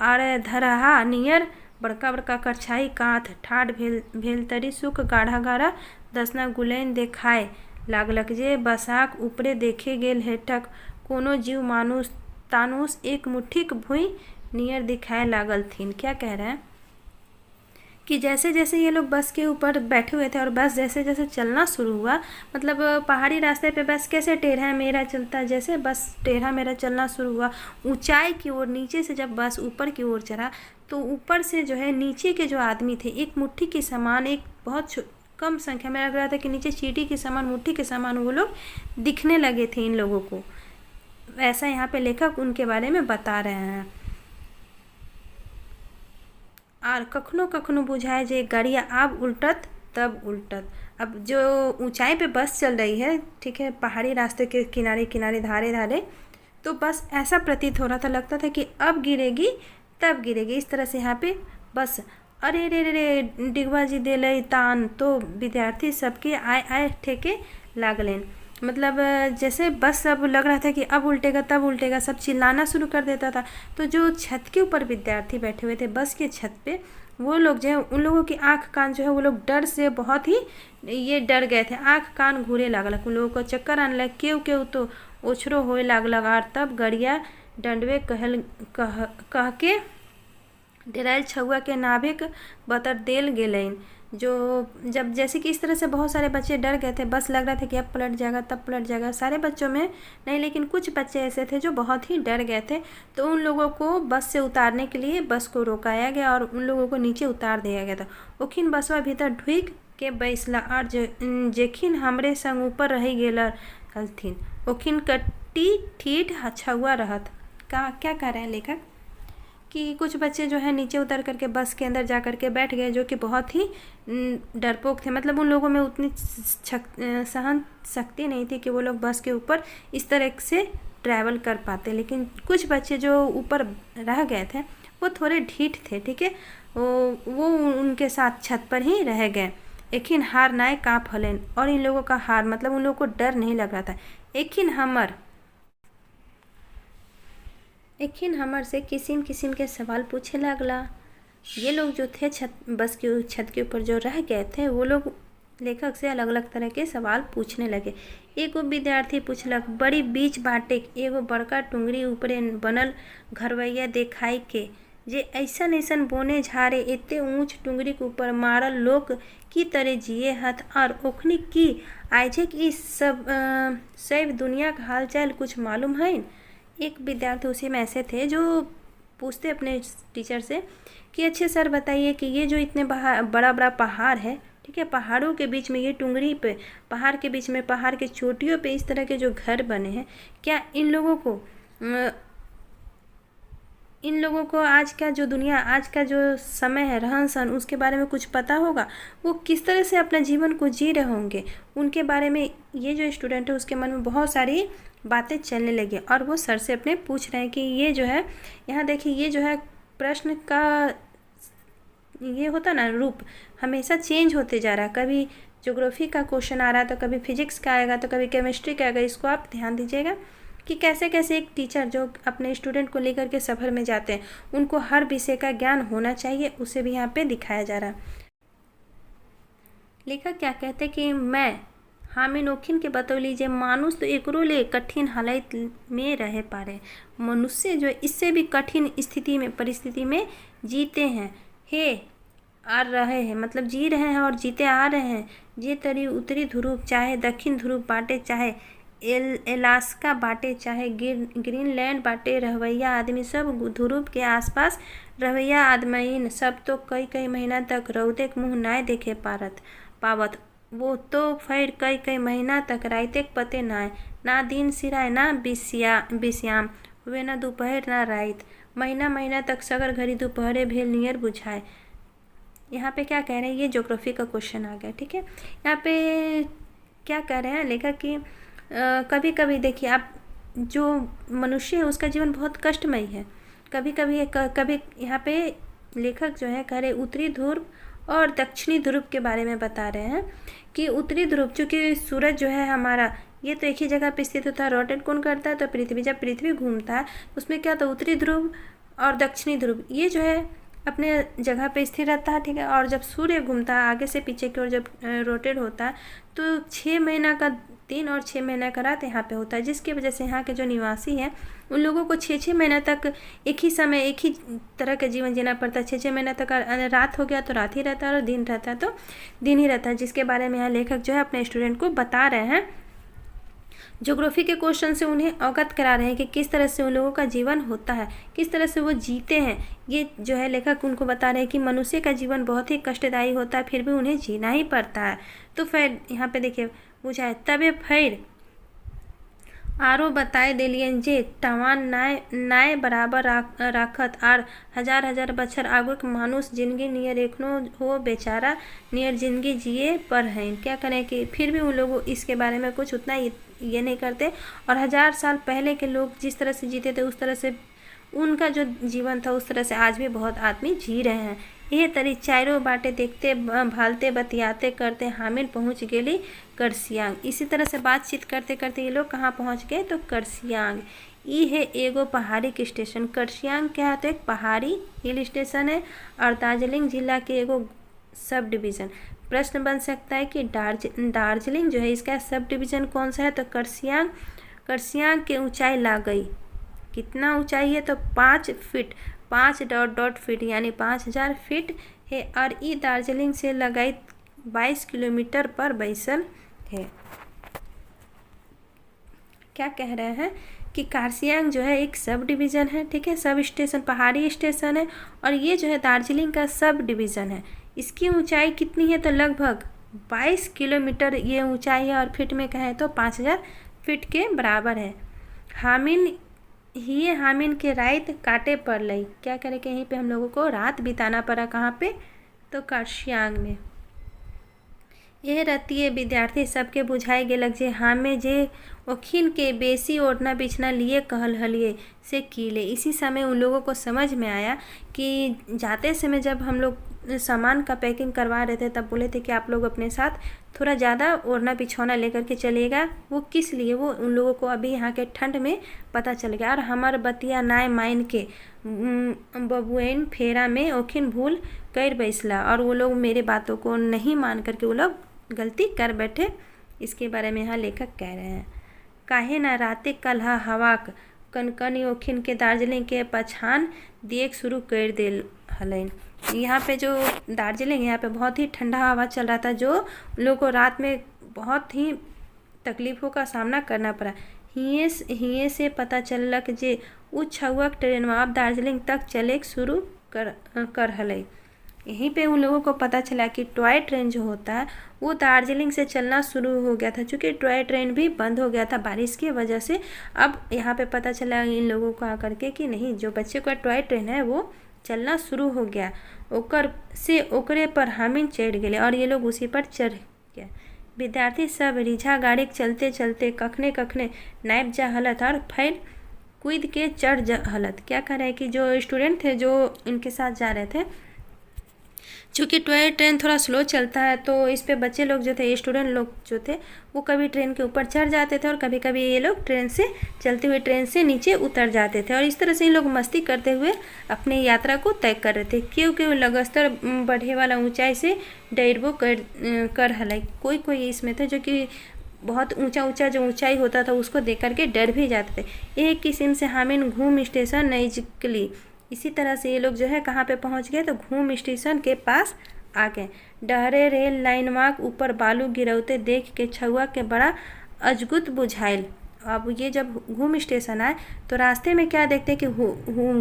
आर धरहा नियर बड़का बड़का करछाई कांथ ठाढ़ भेल तरी सुख गाढ़ा गाढ़ा दसना गुलैन देखाए लागलक जे बसाक ऊपरे देखे गेल हेठक कोनो जीव मानुस तानुस एक मुट्ठीक भुई नियर दिखाए लागल थीन। क्या कह रहे हैं कि जैसे जैसे ये लोग बस के ऊपर बैठे हुए थे और बस जैसे जैसे चलना शुरू हुआ, मतलब पहाड़ी रास्ते पे बस कैसे टेढ़ा मेरा चलता है, जैसे बस टेढ़ा मेरा चलना शुरू हुआ ऊंचाई की ओर, नीचे से जब बस ऊपर की ओर चढ़ा तो ऊपर से जो है नीचे के जो आदमी थे एक मुट्ठी के समान, एक बहुत कम संख्या में लग रहा था कि नीचे चींटी के समान, मुट्ठी के समान वो लोग दिखने लगे थे इन लोगों को। ऐसा यहाँ पे लेखक उनके बारे में बता रहे हैं। और कखनो कखनो बुझाए जे गाड़िया अब उल्टत तब उल्टत। अब जो ऊंचाई पे बस चल रही है, ठीक है, पहाड़ी रास्ते के किनारे किनारे धारे धारे, तो बस ऐसा प्रतीत हो रहा था, लगता था कि अब गिरेगी तब गिरेगी, इस तरह से यहाँ पे बस अरे रे रे रे डिगवा जी दे ले तान, तो विद्यार्थी सबके आए आए ठेके लागलेन। मतलब जैसे बस सब लग रहा था कि अब उल्टेगा तब उल्टेगा, सब चिल्लाना शुरू कर देता था। तो जो छत के ऊपर विद्यार्थी बैठे हुए थे बस के छत पे, वो लोग जो है उन लोगों की आँख कान जो है वो लोग डर से बहुत ही ये डर गए थे, आँख कान घूरे लागलक, उन लोगों को चक्कर आने लग, केव तो ओछरो होए लागलक। और तब गड़िया डंडवे कह के डेराइल छुआ के नाभिक बतर देल गेलैन। जो जब जैसे कि इस तरह से बहुत सारे बच्चे डर गए थे, बस लग रहा था कि अब पलट जाएगा तब पलट जाएगा, सारे बच्चों में नहीं लेकिन कुछ बच्चे ऐसे थे जो बहुत ही डर गए थे, तो उन लोगों को बस से उतारने के लिए बस को रोकाया गया और उन लोगों को नीचे उतार दिया गया था। ओखिन बसवा भीतर ढुक के बैसला और जेखिन हमरे संग ऊपर रही गेल हलथिन ओखिन कट्टी ठीठ छुआ रहत। क्या कह रहे हैं लेखक कि कुछ बच्चे जो है नीचे उतर करके बस के अंदर जा करके बैठ गए, जो कि बहुत ही डरपोक थे, मतलब उन लोगों में उतनी सहन शक्ति नहीं थी कि वो लोग बस के ऊपर इस तरह से ट्रैवल कर पाते। लेकिन कुछ बच्चे जो ऊपर रह गए थे वो थोड़े ढीठ थे, ठीक है, वो उनके साथ छत पर ही रह गए। एकिन हार नाय काँप हलेन, और इन लोगों का हार मतलब उन लोगों को डर नहीं लग रहा था। एकिन हमर से किसिम किसिम के सवाल पूछे लगला। ये लोग जो थे बस के छत के ऊपर जो रह गए थे वो लोग लेखक से अलग अलग तरह के सवाल पूछने लगे। एगो विद्यार्थी पूछलक बड़ी बीच बाटे एगो बड़का टुंगरी ऊपरे बनल घरवैया देखाई के जे ऐसन ऐसन बोने झारे एते ऊंच टुंगरी के ऊपर मारल लोग की तरह जिए हथ और ओखनी की आइजे की सब दुनिया का हालचाल कुछ मालूम है। एक विद्यार्थी उसी में ऐसे थे जो पूछते अपने टीचर से कि अच्छे सर बताइए कि ये जो इतने बड़ा बड़ा पहाड़ है, ठीक है। पहाड़ों के बीच में, ये टुंगरी पे पहाड़ के बीच में, पहाड़ के चोटियों पे इस तरह के जो घर बने हैं, क्या इन लोगों को आज का जो दुनिया, आज का जो समय है, रहन सहन, उसके बारे में कुछ पता होगा? वो किस तरह से अपना जीवन को जी रहे होंगे, उनके बारे में ये जो स्टूडेंट है उसके मन में बहुत सारी बातें चलने लगी और वो सर से अपने पूछ रहे हैं कि ये जो है, यहाँ देखिए, ये जो है प्रश्न का ये होता ना रूप हमेशा चेंज होते जा रहा है। कभी ज्योग्राफी का क्वेश्चन आ रहा है तो कभी फिजिक्स का आएगा तो कभी केमिस्ट्री का आएगा। इसको आप ध्यान दीजिएगा कि कैसे कैसे एक टीचर जो अपने स्टूडेंट को लेकर के सफ़र में जाते हैं, उनको हर विषय का ज्ञान होना चाहिए, उसे भी यहाँ पे दिखाया जा रहा है। लेखक क्या कहते हैं कि मैं हामिनोखिन के बतौली जे मानुष तो एकरो ले कठिन हालत में रह पा रहे, मनुष्य जो इससे भी कठिन स्थिति में, परिस्थिति में जीते हैं, हे आ रहे हैं, मतलब जी रहे हैं और जीते आ रहे हैं। जे तरी उत्तरी ध्रुव चाहे दक्षिण ध्रुव बाटे, चाहे एलास्का बाटे, चाहे ग्रीनलैंड बाटे, रहवैया आदमी सब ध्रुव के आसपास रहवैया आदमीन सब तो कई कई महीना तक रौदे के मुँह नाय देखे पावत। वो तो फिर कई कई महीना तक राइते के पते ना दिन सिराय ना बिस्याम हुए, ना दोपहर ना रात, महीना महीना तक सगर घड़ी दोपहरे भेल नियर बुझाए। यहाँ पे क्या कह रहे हैं, ये ज्योग्राफी का क्वेश्चन आ गया। ठीक है, यहाँ पे क्या कह रहे हैं लेखक कि कभी कभी देखिए आप, जो मनुष्य है उसका जीवन बहुत कष्टमय है। कभी कभी यहाँ पे लेखक जो है कह रहे उत्तरी ध्रुव और दक्षिणी ध्रुव के बारे में बता रहे हैं कि उत्तरी ध्रुव, चूँकि सूरज जो है हमारा ये तो एक ही जगह पे स्थित होता है, रोटेट कौन करता है, तो पृथ्वी, जब पृथ्वी घूमता है उसमें क्या होता है, उत्तरी ध्रुव और दक्षिणी ध्रुव ये जो है अपने जगह पे स्थिर रहता है। ठीक है, और जब सूर्य घूमता है आगे से पीछे की ओर, जब रोटेट होता है तो 6 महीना का दिन और 6 महीना का रात यहाँ पे होता है, जिसकी वजह से यहाँ के जो निवासी हैं उन लोगों को 6-6 महीना तक एक ही समय, एक ही तरह का जीवन जीना पड़ता है। 6-6 महीना तक रात हो गया तो रात ही रहता है और दिन रहता है तो दिन ही रहता है, जिसके बारे में यहाँ लेखक जो है अपने स्टूडेंट को बता रहे हैं। ज्योग्राफी के क्वेश्चन से उन्हें अवगत करा रहे हैं कि किस तरह से उन लोगों का जीवन होता है, किस तरह से वो जीते हैं। ये जो है लेखक उनको बता रहे हैं कि मनुष्य का जीवन बहुत ही कष्टदायी होता है, फिर भी उन्हें जीना ही पड़ता है। तो फिर यहाँ पे देखिए बुझाए तबे फिर आरो बताए दिलियन जे टवान नाय बराबर राखत आर हजार बछर आगो के मानुष जिंदगी नियर एखनो हो बेचारा नियर जिंदगी जिए पर हैं। क्या करें कि फिर भी उन लोगों इसके बारे में कुछ उतना ये नहीं करते, और 1000 साल पहले के लोग जिस तरह से जीते थे उस तरह से उनका जो जीवन था उस तरह से आज भी बहुत आदमी जी रहे हैं। यह तरी चारों बाटे देखते भालते बतियाते करते हामिद पहुँच गेली करसियांग। इसी तरह से बातचीत करते करते ये लोग कहाँ पहुँच गए, तो करसियांग। ये है एगो पहाड़ी के स्टेशन। करसियांग क्या है, तो एक पहाड़ी हिल स्टेशन है और दार्जिलिंग जिला के एगो सब डिवीज़न। प्रश्न बन सकता है कि दार्जिलिंग जो है इसका सब डिवीज़न कौन सा है, तो करसियांग। करसियांग की ऊंचाई ला गई, कितना ऊंचाई है, तो 5 फीट, 5 फीट यानी 5000 फीट है, और ये दार्जिलिंग से लगाई 22 किलोमीटर पर बैसल है। क्या कह रहे हैं कि कारसियांग जो है एक सब डिवीज़न है। ठीक है, सब स्टेशन, पहाड़ी स्टेशन है, और ये जो है दार्जिलिंग का सब डिवीज़न है। इसकी ऊंचाई कितनी है, तो लगभग 22 किलोमीटर ये ऊंचाई है, और फीट में कहें तो 5000 फीट के बराबर है। हामिन के रात काटे पर लई। क्या करें कि यहीं पे हम लोगों को रात बिताना पड़ा, कहाँ पे, तो करसियांग में। यह रतिये विद्यार्थी सबके बुझाई गेलक जे हमें जे ओखिन के बेसी ओढ़ना बिछना लिए कहल हलिए से कीले। इसी समय उन लोगों को समझ में आया कि जाते समय जब हम लोग सामान का पैकिंग करवा रहे थे तब बोले थे कि आप लोग अपने साथ थोड़ा ज़्यादा ओढ़ना बिछौना लेकर के चलिएगा। वो किस लिए, वो उन लोगों को अभी यहाँ के ठंड में पता चल गया। और हमार बतिया नाय माइन के बबुएन फेरा में ओखिन भूल कर बैसला, और वो लोग मेरे बातों को नहीं मान करके वो लोग गलती कर बैठे। इसके बारे में यहाँ लेखक कह रहे हैं। काहे ना राते कल्हा हवाक कनकनी ओखिन के दार्जिलिंग के पछान देख शुरू कर दिल हलन। यहाँ पे जो दार्जिलिंग, यहाँ पे बहुत ही ठंडा हवा चल रहा था, जो लोगों को रात में बहुत ही तकलीफ़ों का सामना करना पड़ा। हिये से पता चलक जे उ छुअक ट्रेन अब दार्जिलिंग तक चले शुरू कर हलै। यहीं पे उन लोगों को पता चला कि टॉय ट्रेन जो होता है वो दार्जिलिंग से चलना शुरू हो गया था, क्योंकि टॉय ट्रेन भी बंद हो गया था बारिश की वजह से। अब यहाँ पे पता चला इन लोगों को आकर के कि नहीं, जो बच्चे का टॉय ट्रेन है वो चलना शुरू हो गया। ओकरे पर हामिन चढ़ गए और ये लोग उसी पर चढ़ गए। विद्यार्थी सब रिझा गाड़ी चलते चलते कखने कखने नाइब जा हलत और फैल कूद के चढ़ जा हलत। क्या कर रहे हैं कि जो स्टूडेंट थे जो इनके साथ जा रहे थे, चूँकि टॉय ट्रेन थोड़ा स्लो चलता है तो इस पे बच्चे लोग जो थे, स्टूडेंट लोग जो थे, वो कभी ट्रेन के ऊपर चढ़ जाते थे और कभी कभी ये लोग ट्रेन से चलते हुए ट्रेन से नीचे उतर जाते थे। और इस तरह से ये लोग मस्ती करते हुए अपनी यात्रा को तय कर रहे थे, क्योंकि लगातार बढ़े वाला ऊंचाई से डरबो कर हलाई। कोई कोई इसमें थे जो कि बहुत ऊंचा जो ऊंचाई होता था उसको देख करके डर भी जाते थे। एक किस्म से हामिन घूम स्टेशन नज़दीकली। इसी तरह से ये लोग जो है कहाँ पे पहुँच गए, तो घूम स्टेशन के पास आ गए। डहरे रेल लाइन मार्ग ऊपर बालू गिरौते देख के छुआ के बड़ा अजगुत बुझाइल। अब ये जब घूम स्टेशन आए तो रास्ते में क्या देखते हैं कि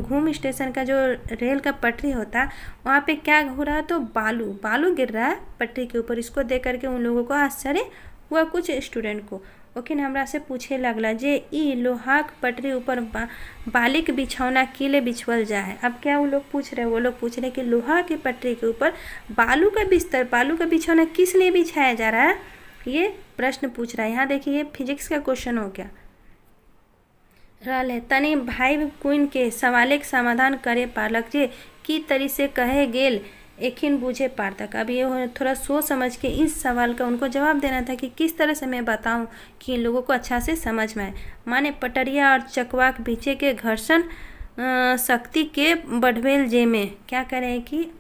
घूम स्टेशन का जो रेल का पटरी होता है वहाँ पे क्या हो रहा है, तो बालू गिर रहा है पटरी के ऊपर। इसको देख करके उन लोगों को आश्चर्य हुआ कुछ स्टूडेंट को। ओकिन हमरा से पूछे लगला जे ई लोहाक पटरी ऊपर बालिक बिछौना किले बिछवल जाए। अब क्या वो लोग पूछ रहे कि लोहा की पटरी के ऊपर बालू का बिस्तर, बालू का बिछौना किस लिए बिछाया जा रहा है, ये प्रश्न पूछ रहा है। यहाँ देखिए, ये फिजिक्स का क्वेश्चन हो गया रहल है। तनी भाई क्वीन के सवाल के समाधान करे पारलक जे की तरी से कहे गेल एखिन बूझे पार तक। अब ये थोड़ा सोच समझ के इस सवाल का उनको जवाब देना था कि किस तरह से मैं बताऊं कि इन लोगों को अच्छा से समझ में आए। माने पटरिया और चकवा के पीछे के घर्षण शक्ति के बढ़वेल जे में क्या करें कि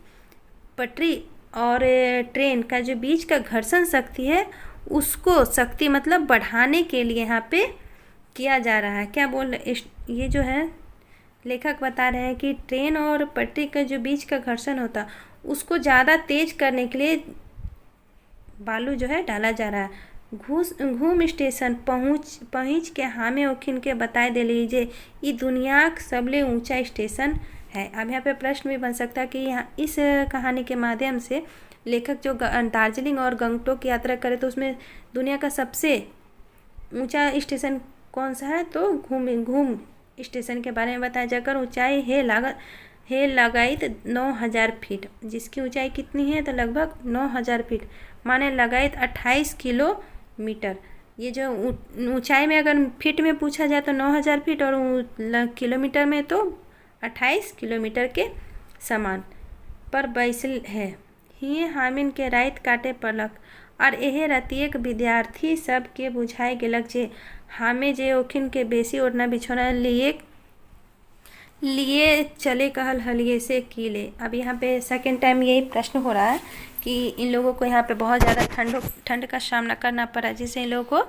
पटरी और ट्रेन का जो बीच का घर्षण शक्ति है उसको शक्ति मतलब बढ़ाने के लिए यहाँ पे किया जा रहा है। क्या बोल ये जो है लेखक बता रहे हैं कि ट्रेन और पटरी का जो बीच का घर्षण होता उसको ज़्यादा तेज करने के लिए बालू जो है डाला जा रहा है। घूम स्टेशन पहुँच के हामे ओखिन के बताए दे लीजिए ये दुनिया का सबले ऊंचा स्टेशन है। अब यहाँ पे प्रश्न भी बन सकता है कि यहाँ इस कहानी के माध्यम से लेखक जो दार्जिलिंग और गंगटोक की यात्रा करे तो उसमें दुनिया का सबसे ऊंचा स्टेशन कौन सा है, तो घूम स्टेशन के बारे में बताया जाकर ऊंचाई है लगाई 9000 फीट, जिसकी ऊंचाई कितनी है तो लगभग 9000 फीट, माने लगाई 28 किलोमीटर। ये जो ऊंचाई में अगर फीट में पूछा जाए तो 9000 फीट और किलोमीटर में तो 28 किलोमीटर के समान पर बैसल है। हिये हामिन के रात काटे पड़लक और एहे रतियक विद्यार्थी सब के बुझाए गेलक जे हामे जे ओखिन के बेसी ओढ़ना बिछौना लिए चले कहल हलिए से कीले। अब यहाँ पे सेकेंड टाइम यही प्रश्न हो रहा है कि इन लोगों को यहाँ पे बहुत ज़्यादा ठंड का सामना करना पड़ा, जिससे इन लोगों को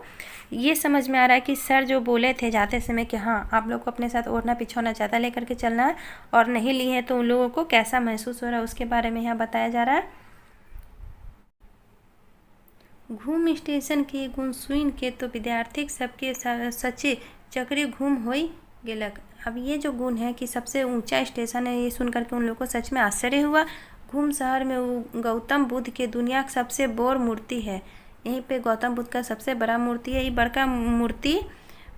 ये समझ में आ रहा है कि सर जो बोले थे जाते समय कि हाँ आप लोग को अपने साथ ओढ़ना बिछौना ज़्यादा लेकर के चलना है और नहीं लिए हैं, तो उन लोगों को कैसा महसूस हो रहा है उसके बारे में यहाँ बताया जा रहा है। घूम स्टेशन के गुण सुन के तो विद्यार्थी सबके सच्चे चक्री घूम होई गेलक। अब ये जो गुण है कि सबसे ऊंचा स्टेशन है, ये सुन करके उन लोगों को सच में आश्चर्य हुआ। घूम शहर में गौतम बुद्ध के दुनिया का सबसे बड़ मूर्ति है। यहीं पे गौतम बुद्ध का सबसे बड़ा मूर्ति है। ये बड़का मूर्ति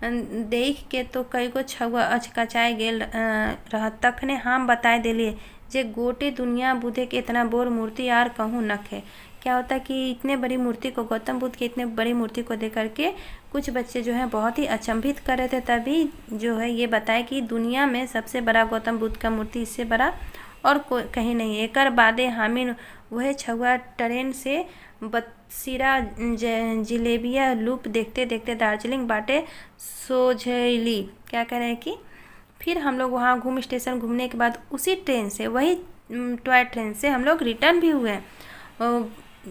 देख के तो कई गो छुआ अचकचाए गेल रह। तखने हम बताए दिलिए जे गोटे दुनिया बुद्धे के इतना बड़ मूर्ति यार कहूँ नख है। क्या होता है कि इतने बड़ी मूर्ति को, गौतम बुद्ध की इतने बड़ी मूर्ति को देख करके कुछ बच्चे जो हैं बहुत ही अचंभित कर रहे थे। तभी जो है ये बताया कि दुनिया में सबसे बड़ा गौतम बुद्ध का मूर्ति इससे बड़ा और कहीं नहीं है। एक बादे हामिन वह छुआ ट्रेन से बत्सीरा जिलेबिया लूप देखते देखते दार्जिलिंग बाटे सोझैली। क्या कह रहे हैं कि फिर हम लोग वहाँ घूम स्टेशन घूमने के बाद उसी ट्रेन से, वही टॉय ट्रेन से हम लोग रिटर्न भी हुए।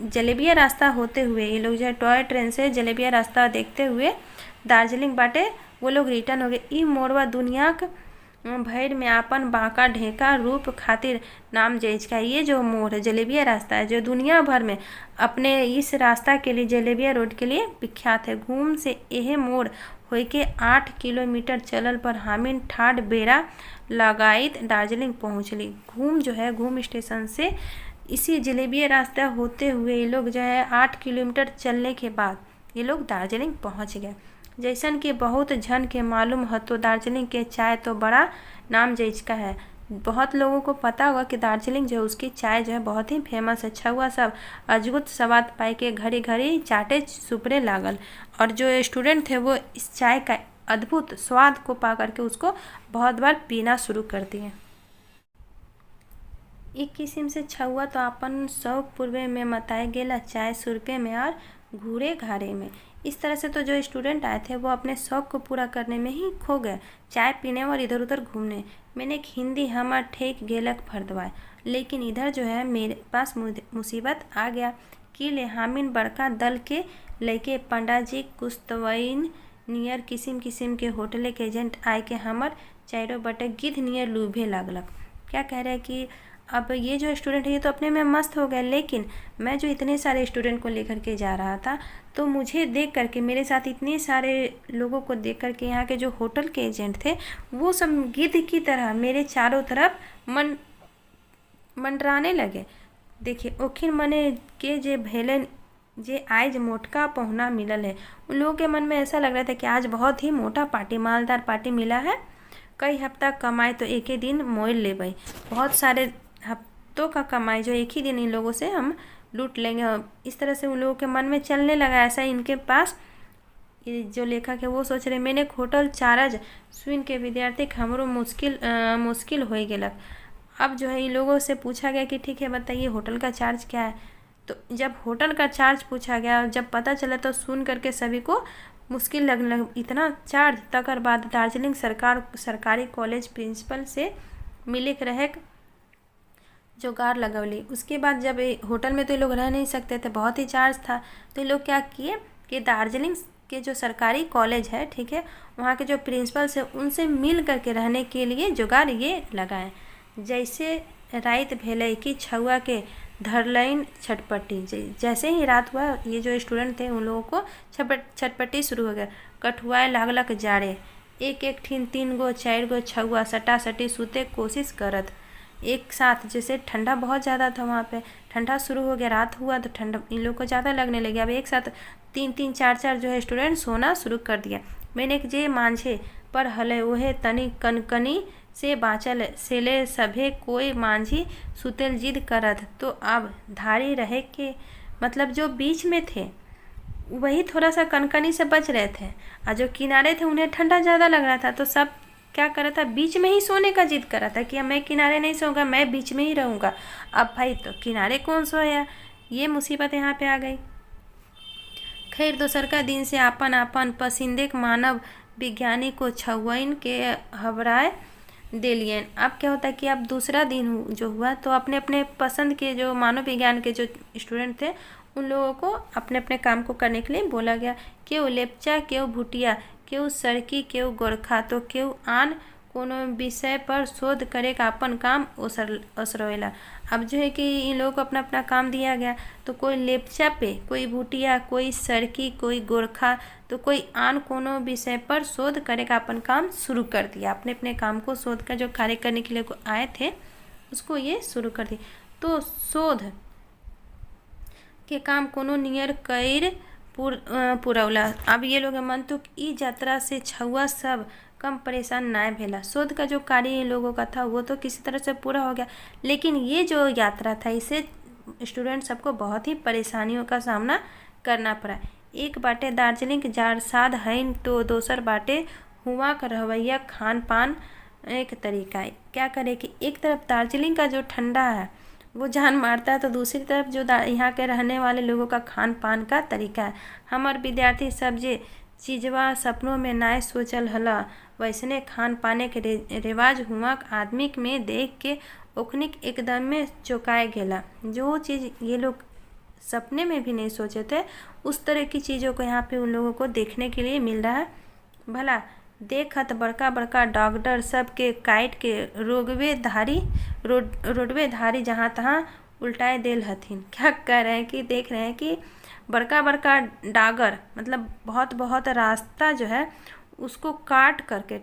जलेबिया रास्ता होते हुए ये लोग जो है टॉय ट्रेन से जलेबिया रास्ता देखते हुए दार्जिलिंग बाटे वो लोग रिटर्न हो गए। ई मोड़वा दुनिया भैर में आपन बांका ढेका रूप खातिर नाम जैज का। ये जो मोड़ है जलेबिया रास्ता है जो दुनिया भर में अपने इस रास्ता के लिए, जलेबिया रोड के लिए विख्यात है। घूम से यह मोड़ हो के 8 किलोमीटर चलल पर हामिन ठाड बेरा लगाइत दार्जिलिंग पहुँचली। घूम जो है घूम स्टेशन से इसी जलेबी रास्ता होते हुए ये लोग जो है 8 किलोमीटर चलने के बाद ये लोग दार्जिलिंग पहुंच गए। जैसन कि बहुत जन के मालूम है तो दार्जिलिंग के चाय तो बड़ा नाम का है। बहुत लोगों को पता होगा कि दार्जिलिंग जो है उसकी चाय जो है बहुत ही फेमस है। छुआ सब अद्भुत स्वाद पाई के घड़ी घड़ी चाटे सुपरे लागल, और जो स्टूडेंट थे वो इस चाय का अद्भुत स्वाद को पा करके उसको बहुत बार पीना शुरू कर दिए। एक किस्म से छुआ तो अपन शौक पूर्वे में मताए गेला चाय सुरपे में और घूरे घारे में। इस तरह से तो जो स्टूडेंट आए थे वो अपने शौक को पूरा करने में ही खो गए, चाय पीने और इधर उधर घूमने। मैंने एक हिंदी हमर ठेक गेलक फरदवाए, लेकिन इधर जो है मेरे पास मुसीबत आ गया कि ले हामिन बड़का दल के लेके पंडा जी कुस्तवैन नियर किस्म किस्म के होटले के एजेंट आए के हमर चारों बटे गिद्ध नियर लूभे लागलक। क्या कह रहे हैं कि अब ये जो स्टूडेंट है ये तो अपने में मस्त हो गए, लेकिन मैं जो इतने सारे स्टूडेंट को लेकर के जा रहा था तो मुझे देख करके, मेरे साथ इतने सारे लोगों को देख करके यहाँ के जो होटल के एजेंट थे वो सब गिद्ध की तरह मेरे चारों तरफ मंडराने लगे। देखिए ओखिन मने के जे भेलन जे आज मोटका पहुना मिलल है, उन लोगों के मन में ऐसा लग रहा था कि आज बहुत ही मोटा पार्टी, मालदार पार्टी मिला है। कई हफ्ता कमाए तो एक ही दिन मोल ले भाई, बहुत सारे हफ्तों का कमाई जो एक ही दिन इन लोगों से हम लूट लेंगे। इस तरह से उन लोगों के मन में चलने लगा। ऐसा इनके पास ये जो लेखक है वो सोच रहे मैंने होटल चार्ज सुन के विद्यार्थी हमरो मुश्किल हो गेलक। अब जो है इन लोगों से पूछा गया कि ठीक है बताइए होटल का चार्ज क्या है। तो जब होटल का चार्ज पूछा गया, जब पता चला तो सुन करके सभी को मुश्किल लगने लगा, इतना चार्ज। तकर बाद दार्जिलिंग सरकारी कॉलेज प्रिंसिपल से मिले के रहे जुगाड़ लगवली। उसके बाद जब होटल में तो ये लोग रह नहीं सकते थे, बहुत ही चार्ज था, तो ये लोग क्या किए कि दार्जिलिंग के जो सरकारी कॉलेज है, ठीक है, वहाँ के जो प्रिंसिपल से उनसे मिल करके रहने के लिए जुगाड़ ये लगाए। जैसे रात भेले कि छुआ के धरलाइन छटपट्टी, जैसे ही रात हुआ ये जो स्टूडेंट थे उन लोगों को छटपट्टी शुरू हो गया। कठुआए लागलक जाड़े, एक एक ठीन 3 गो 4 गो छुआ सटा सटी सूते कोशिश करत एक साथ। जैसे ठंडा बहुत ज़्यादा था वहाँ पे, ठंडा शुरू हो गया, रात हुआ तो ठंडा इन लोग को ज़्यादा लगने लगी। अब एक साथ 3-3 4-4 जो है स्टूडेंट सोना शुरू कर दिया। मैंने जे मांझे पर हले ओहे तनी कनकनी से बाँचल सेले सभे कोई मांझी सुतेल जिद करत। तो अब धारी रहे के मतलब जो बीच में थे वही थोड़ा सा कनकनी से बच रहे थे, और जो किनारे थे उन्हें ठंडा ज़्यादा लग रहा था। तो सब क्या कर रहा था, बीच में ही सोने का जिद कर रहा था कि मैं किनारे नहीं सोऊंगा, मैं बीच में ही रहूँगा। अब भाई तो किनारे कौन सोया, ये मुसीबत यहाँ पे आ गई। खैर दोसर का दिन से आपन आपन पसंदीक मानव विज्ञानी को छुआइन के हबराए देलियन। अब क्या होता है कि अब दूसरा दिन जो हुआ तो अपने अपने पसंद के जो मानव विज्ञान के जो स्टूडेंट थे उन लोगों को अपने अपने काम को करने के लिए बोला गया। केहू लेप्चा, केहू भुटिया, केहू सरकी, केहू गोरखा, तो केहू आन कोनो विषय पर शोध करे का अपन काम ओसरवेला। अब जो है कि इन लोगों को अपना अपना काम दिया गया, तो कोई लेप्चा पे, कोई भुटिया, कोई सरकी, कोई गोरखा, तो कोई आन कोनो विषय पर शोध करे का अपन काम शुरू कर दिया। अपने अपने काम को शोध का जो कार्य करने के लिए आए थे उसको ये शुरू कर दिया। तो शोध के काम कोनो नियर कैर पुरौला। अब ये लोग मन तो ई यात्रा से छुआ सब कम परेशान ना भेला। शोध का जो कार्य इन लोगों का था वो तो किसी तरह से पूरा हो गया, लेकिन ये जो यात्रा था इसे स्टूडेंट सबको बहुत ही परेशानियों का सामना करना पड़ा। एक बाटे दार्जिलिंग जार साध है तो दोसर बाटे हुआ का रवैया खान पान एक तरीका है। क्या करे कि एक तरफ दार्जिलिंग का जो ठंडा है वो जान मारता है, तो दूसरी तरफ जो यहाँ के रहने वाले लोगों का खान पान का तरीका है। हमार विद्यार्थी सब जे चीजवा सपनों में नाय सोचल हला वैसने खान पाने के रिवाज हुआ आदमी में देख के ओखनिक एकदम में चौंकाए गेला। जो चीज़ ये लोग सपने में भी नहीं सोचे थे उस तरह की चीज़ों को यहाँ पे उन लोगों को देखने के लिए मिल रहा है। भला देखत बड़का बड़का डॉक्टर सब के काट के रोडवे धारी जहाँ तहाँ उल्टाए देल हथिन। क्या कर रहे हैं कि देख रहे हैं कि बड़का बड़का डागर मतलब बहुत बहुत रास्ता जो है उसको काट करके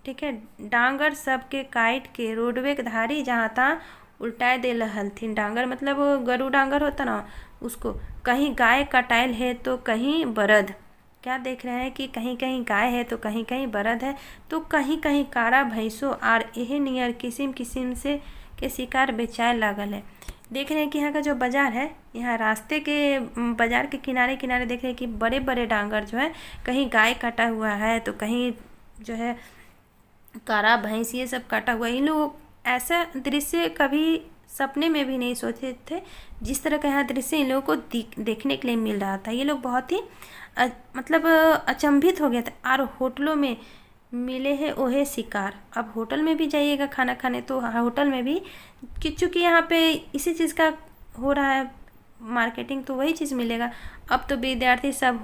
ठीक है, डांगर सब के काट के रोडवे के धारी जहाँ तहाँ उल्टाए दे हलथिन डांगर, मतलब वो गरु डांगर होता ना उसको। कहीं गाय कटाइल है तो कहीं बरद। क्या देख रहे हैं कि कहीं कहीं गाय है तो कहीं कहीं बरद है, तो कहीं कहीं कारा भैंसों और यह नियर किस्म किस्म से के शिकार बेचाए लागल है। देख रहे हैं कि यहाँ का जो बाज़ार है, यहाँ रास्ते के बाज़ार के किनारे किनारे देख रहे हैं कि बड़े बड़े डांगर जो है, कहीं गाय कटा हुआ है तो कहीं जो है कारा भैंस ये सब काटा हुआ है। इन लोग ऐसा दृश्य कभी सपने में भी नहीं सोचे थे, जिस तरह का यहाँ दृश्य इन लोगों को देखने के लिए मिल रहा था। ये लोग बहुत ही मतलब अचंभित हो गया था। और होटलों में मिले हैं ओहे शिकार। अब होटल में भी जाइएगा खाना खाने तो होटल में भी चूँकि यहाँ पे इसी चीज़ का हो रहा है मार्केटिंग, तो वही चीज़ मिलेगा। अब तो विद्यार्थी सब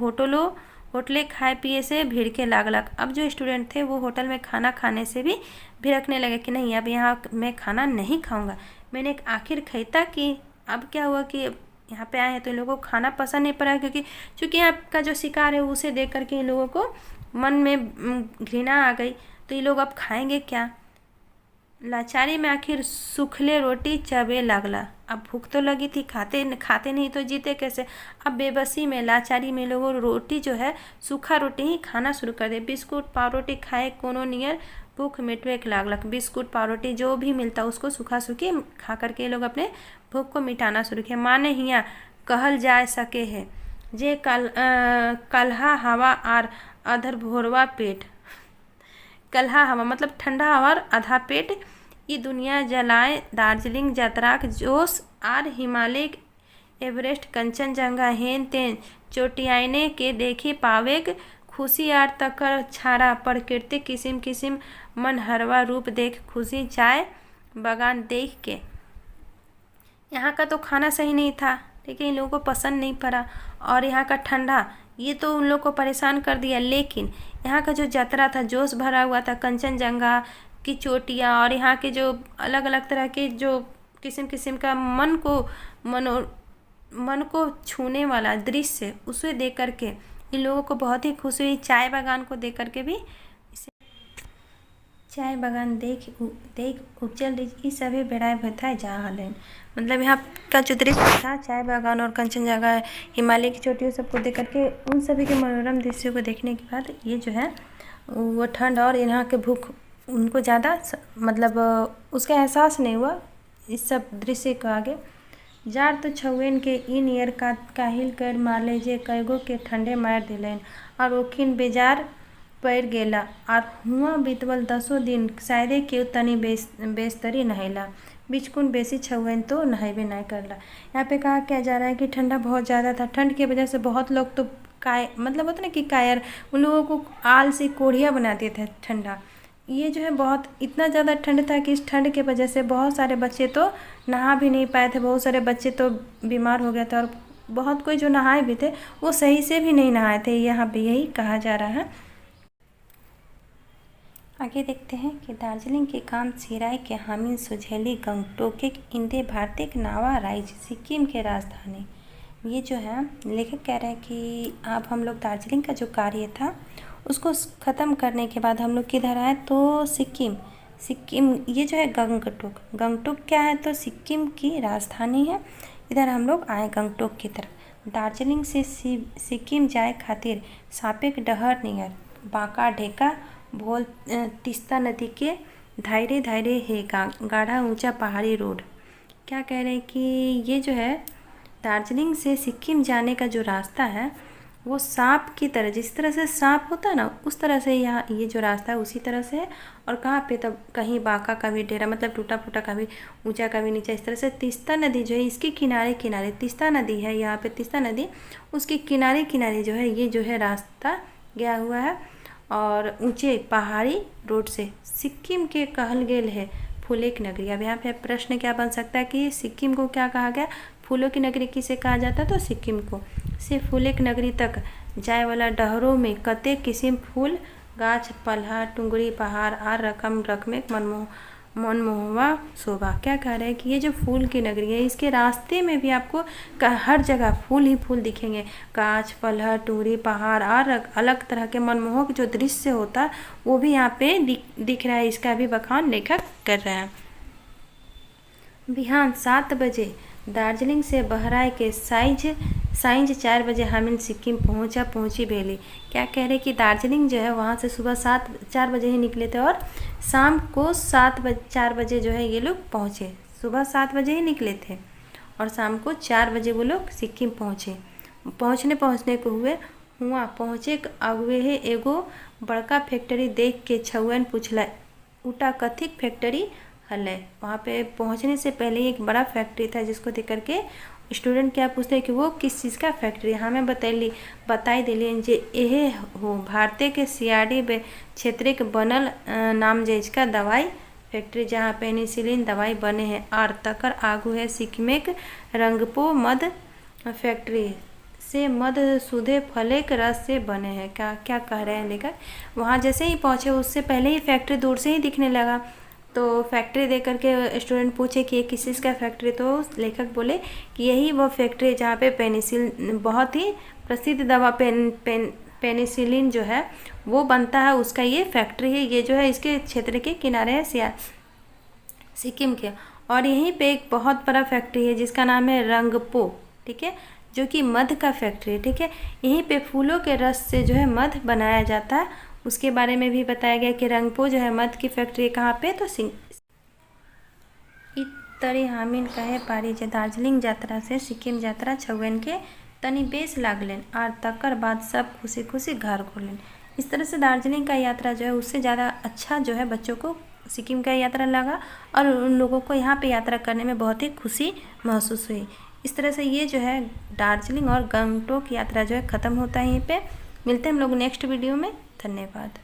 होटले खाए पिए से भीड़ के लागलक। अब जो स्टूडेंट थे वो होटल में खाना खाने से भी भिड़कने लगे कि नहीं, अब यहाँ मैं खाना नहीं खाऊंगा। मैंने एक आखिर खरीदा कि अब क्या हुआ कि यहाँ पे आए हैं तो इन लोगों को खाना पसंद नहीं पड़ा, क्योंकि चूँकि यहाँ का जो शिकार है उसे देख करके इन लोगों को मन में घृणा आ गई। तो ये लोग अब खाएंगे क्या। लाचारी में आखिर सूखले रोटी चबे लागला। अब भूख तो लगी थी, खाते नहीं तो जीते कैसे। अब बेबसी में लाचारी में लोगों रोटी जो है सूखा रोटी ही खाना शुरू कर दे। बिस्कुट पावरोटी खाए कोनो नियर भूख मिटवे के लागलक। बिस्कुट पावरोटी जो भी मिलता उसको सूखा सूखी खा करके ये लोग अपने भूख को मिटाना शुरू किया। माने हियाँ कहल जा सके है जे कल्हा हवा और अधर भोरवा पेट। कल्हा हवा मतलब ठंडा हवा और आधा पेट। ये दुनिया जलाए दार्जिलिंग यात्राक जोश आर हिमालय एवरेस्ट कंचनजंगा हेन तेन चोटियाने के देखे पावेक खुशी आर तकर छाड़ा प्रकृतिक किस्म किस्म मन हरवा रूप देख खुशी चाय बागान देख के। यहाँ का तो खाना सही नहीं था, ठीक है, इन लोगों को पसंद नहीं पड़ा। और यहाँ का ठंडा ये तो उन लोग को परेशान कर दिया। लेकिन यहाँ का जो यात्रा था जोश भरा हुआ था, कंचनजंगा की चोटियाँ और यहाँ के जो अलग अलग तरह के जो किस्म किस्म का मन को छूने वाला दृश्य, उसे देख करके इन लोगों को बहुत ही खुशी हुई। चाय बागान को देख करके भी, चाय बागान देख उज्जल ये सभी बेड़ाए भथा जा हलन। मतलब यहाँ का जो दृश्य था चाय बागान और कंचनजंगा हिमालय की चोटियों सबको देख करके, उन सभी के मनोरम दृश्यों को देखने के बाद ये जो है वो ठंड और यहाँ के भूख उनको ज़्यादा मतलब उसका एहसास नहीं हुआ इस सब दृश्य को आगे। जार तो छुएन के इन ईयर का काहिल कर मारले जे कईगो के ठंडे मार दिलन और ओखिन बेजार पैर गेला और हुआ बीतवल 10 दिन शायदे के तनी बेस्तरी नहैला बिचकुन बेसी छुएन तो नहेबे नहीं करला। यहाँ पे कहा क्या जा रहा है कि ठंडा बहुत ज़्यादा था। ठंड की वजह से बहुत लोग तो मतलब होता ना कि कायर, उन लोगों को आल से कोढ़िया बनाते थे ठंडा। ये जो है बहुत इतना ज़्यादा ठंड था कि इस ठंड के वजह से बहुत सारे बच्चे तो नहा भी नहीं पाए थे। बहुत सारे बच्चे तो बीमार हो गए थे और बहुत कोई जो नहाए भी थे वो सही से भी नहीं नहाए थे। यहाँ पे यही कहा जा रहा है। आगे देखते हैं कि दार्जिलिंग के काम सिराय के हामिन सुझेली गंगटोक इंदे भारतीय नावा राज्य सिक्किम के राजधानी। ये जो है लेखक कह रहे हैं कि अब हम लोग दार्जिलिंग का जो कार्य था उसको ख़त्म करने के बाद हम लोग किधर आए तो सिक्किम ये जो है गंगटोक क्या है तो सिक्किम की राजधानी है। इधर हम लोग आए गंगटोक की तरफ। दार्जिलिंग से सिक्किम जाए खातिर सापेक डहर नियर बांका ढेका भोल तीस्ता नदी के धायरे है गाढ़ा ऊंचा पहाड़ी रोड। क्या कह रहे हैं कि ये जो है दार्जिलिंग से सिक्किम जाने का जो रास्ता है वो सांप की तरह, जिस तरह से सांप होता है ना उस तरह से यहाँ ये जो रास्ता है उसी तरह से है। और कहाँ पे तब कहीं बांका का भी डेरा मतलब टूटा फूटा का भी ऊंचा का भी नीचा, इस तरह से तीस्ता नदी जो है इसके किनारे तीस्ता नदी है यहाँ पे तीस्ता नदी उसके किनारे जो है ये जो है रास्ता गया हुआ है। और ऊंचे पहाड़ी रोड से सिक्किम के कहल गेल है फूलेक नगरी। अब यहाँ पे प्रश्न क्या बन सकता है कि सिक्किम को क्या कहा गया, फूलों की नगरी किसे कहा जाता है तो सिक्किम को। से फूलेक नगरी तक जाए वाला डहरों में कते किस्म फूल गाछ पल्हा टुंगरी पहाड़ आर रकमेक मनमोहवा शोभा। क्या कह रहे हैं कि ये जो फूल की नगरी है इसके रास्ते में भी आपको हर जगह फूल ही फूल दिखेंगे। गाछ पल्हा टुंगरी पहाड़ और अलग तरह के मनमोहक जो दृश्य होता है वो भी यहाँ पे दिख रहा है। इसका भी बखान लेखक कर रहे हैं। बिहान 7 बजे दार्जिलिंग से बहराइच के साइंज 4 बजे हामिद सिक्किम पहुंची भेली। क्या कह रहे कि दार्जिलिंग जो है वहाँ से सुबह 4 बजे ही निकले थे और शाम को 4 बजे जो है ये लोग पहुँचे। सुबह 7 बजे ही निकले थे और शाम को 4 बजे वो लोग सिक्किम पहुँचे। पहुँचने को पहुँचे अगुए है एगो बड़का फैक्ट्री देख के छउअन पूछला उटा कथिक फैक्ट्री हल है। वहाँ पे पहुँचने से पहले ही एक बड़ा फैक्ट्री था जिसको देख करके स्टूडेंट क्या पूछते हैं कि वो किस चीज़ का फैक्ट्री है। हमें बताई दिली जे यह हो भारतीय के सीआरडी क्षेत्र के बनल नाम जे इसका दवाई फैक्ट्री जहाँ पेनिसिलिन दवाई बने हैं। और तकर आगू है सिक्किमेक रंगपो मध फैक्ट्री से मध सुधे फले के रस से बने हैं। क्या कह रहे हैं लेकर वहाँ जैसे ही पहुँचे उससे पहले ही फैक्ट्री दूर से ही दिखने लगा। तो फैक्ट्री देख करके स्टूडेंट पूछे कि ये किस चीज़ का फैक्ट्री, तो लेखक बोले कि यही वो फैक्ट्री है जहाँ पे पेनिसिलिन बहुत ही प्रसिद्ध दवा पेनिसिलिन जो है वो बनता है, उसका ये फैक्ट्री है। ये जो है इसके क्षेत्र के किनारे है सिक्किम के। और यहीं पे एक बहुत बड़ा फैक्ट्री है जिसका नाम है रंगपो, ठीक है, जो कि मध का फैक्ट्री है, ठीक है। यहीं पे फूलों के रस से जो है मध बनाया जाता है। उसके बारे में भी बताया गया कि रंगपो जो है मध की फैक्ट्री कहाँ पे, तो तरी हामिन कहे पारी जे दार्जिलिंग यात्रा से सिक्किम यात्रा छउअन के तनी बेस लागलेन और तकर बाद सब खुशी खुशी घर घुरलेन। इस तरह से दार्जिलिंग का यात्रा जो है उससे ज़्यादा अच्छा जो है बच्चों को सिक्किम का यात्रा लगा और उन लोगों को यहाँ पे यात्रा करने में बहुत ही खुशी महसूस हुई। इस तरह से ये जो है दार्जिलिंग और गंगटोक यात्रा जो है ख़त्म होता है। यहीं पे मिलते हैं हम लोग नेक्स्ट वीडियो में। धन्यवाद।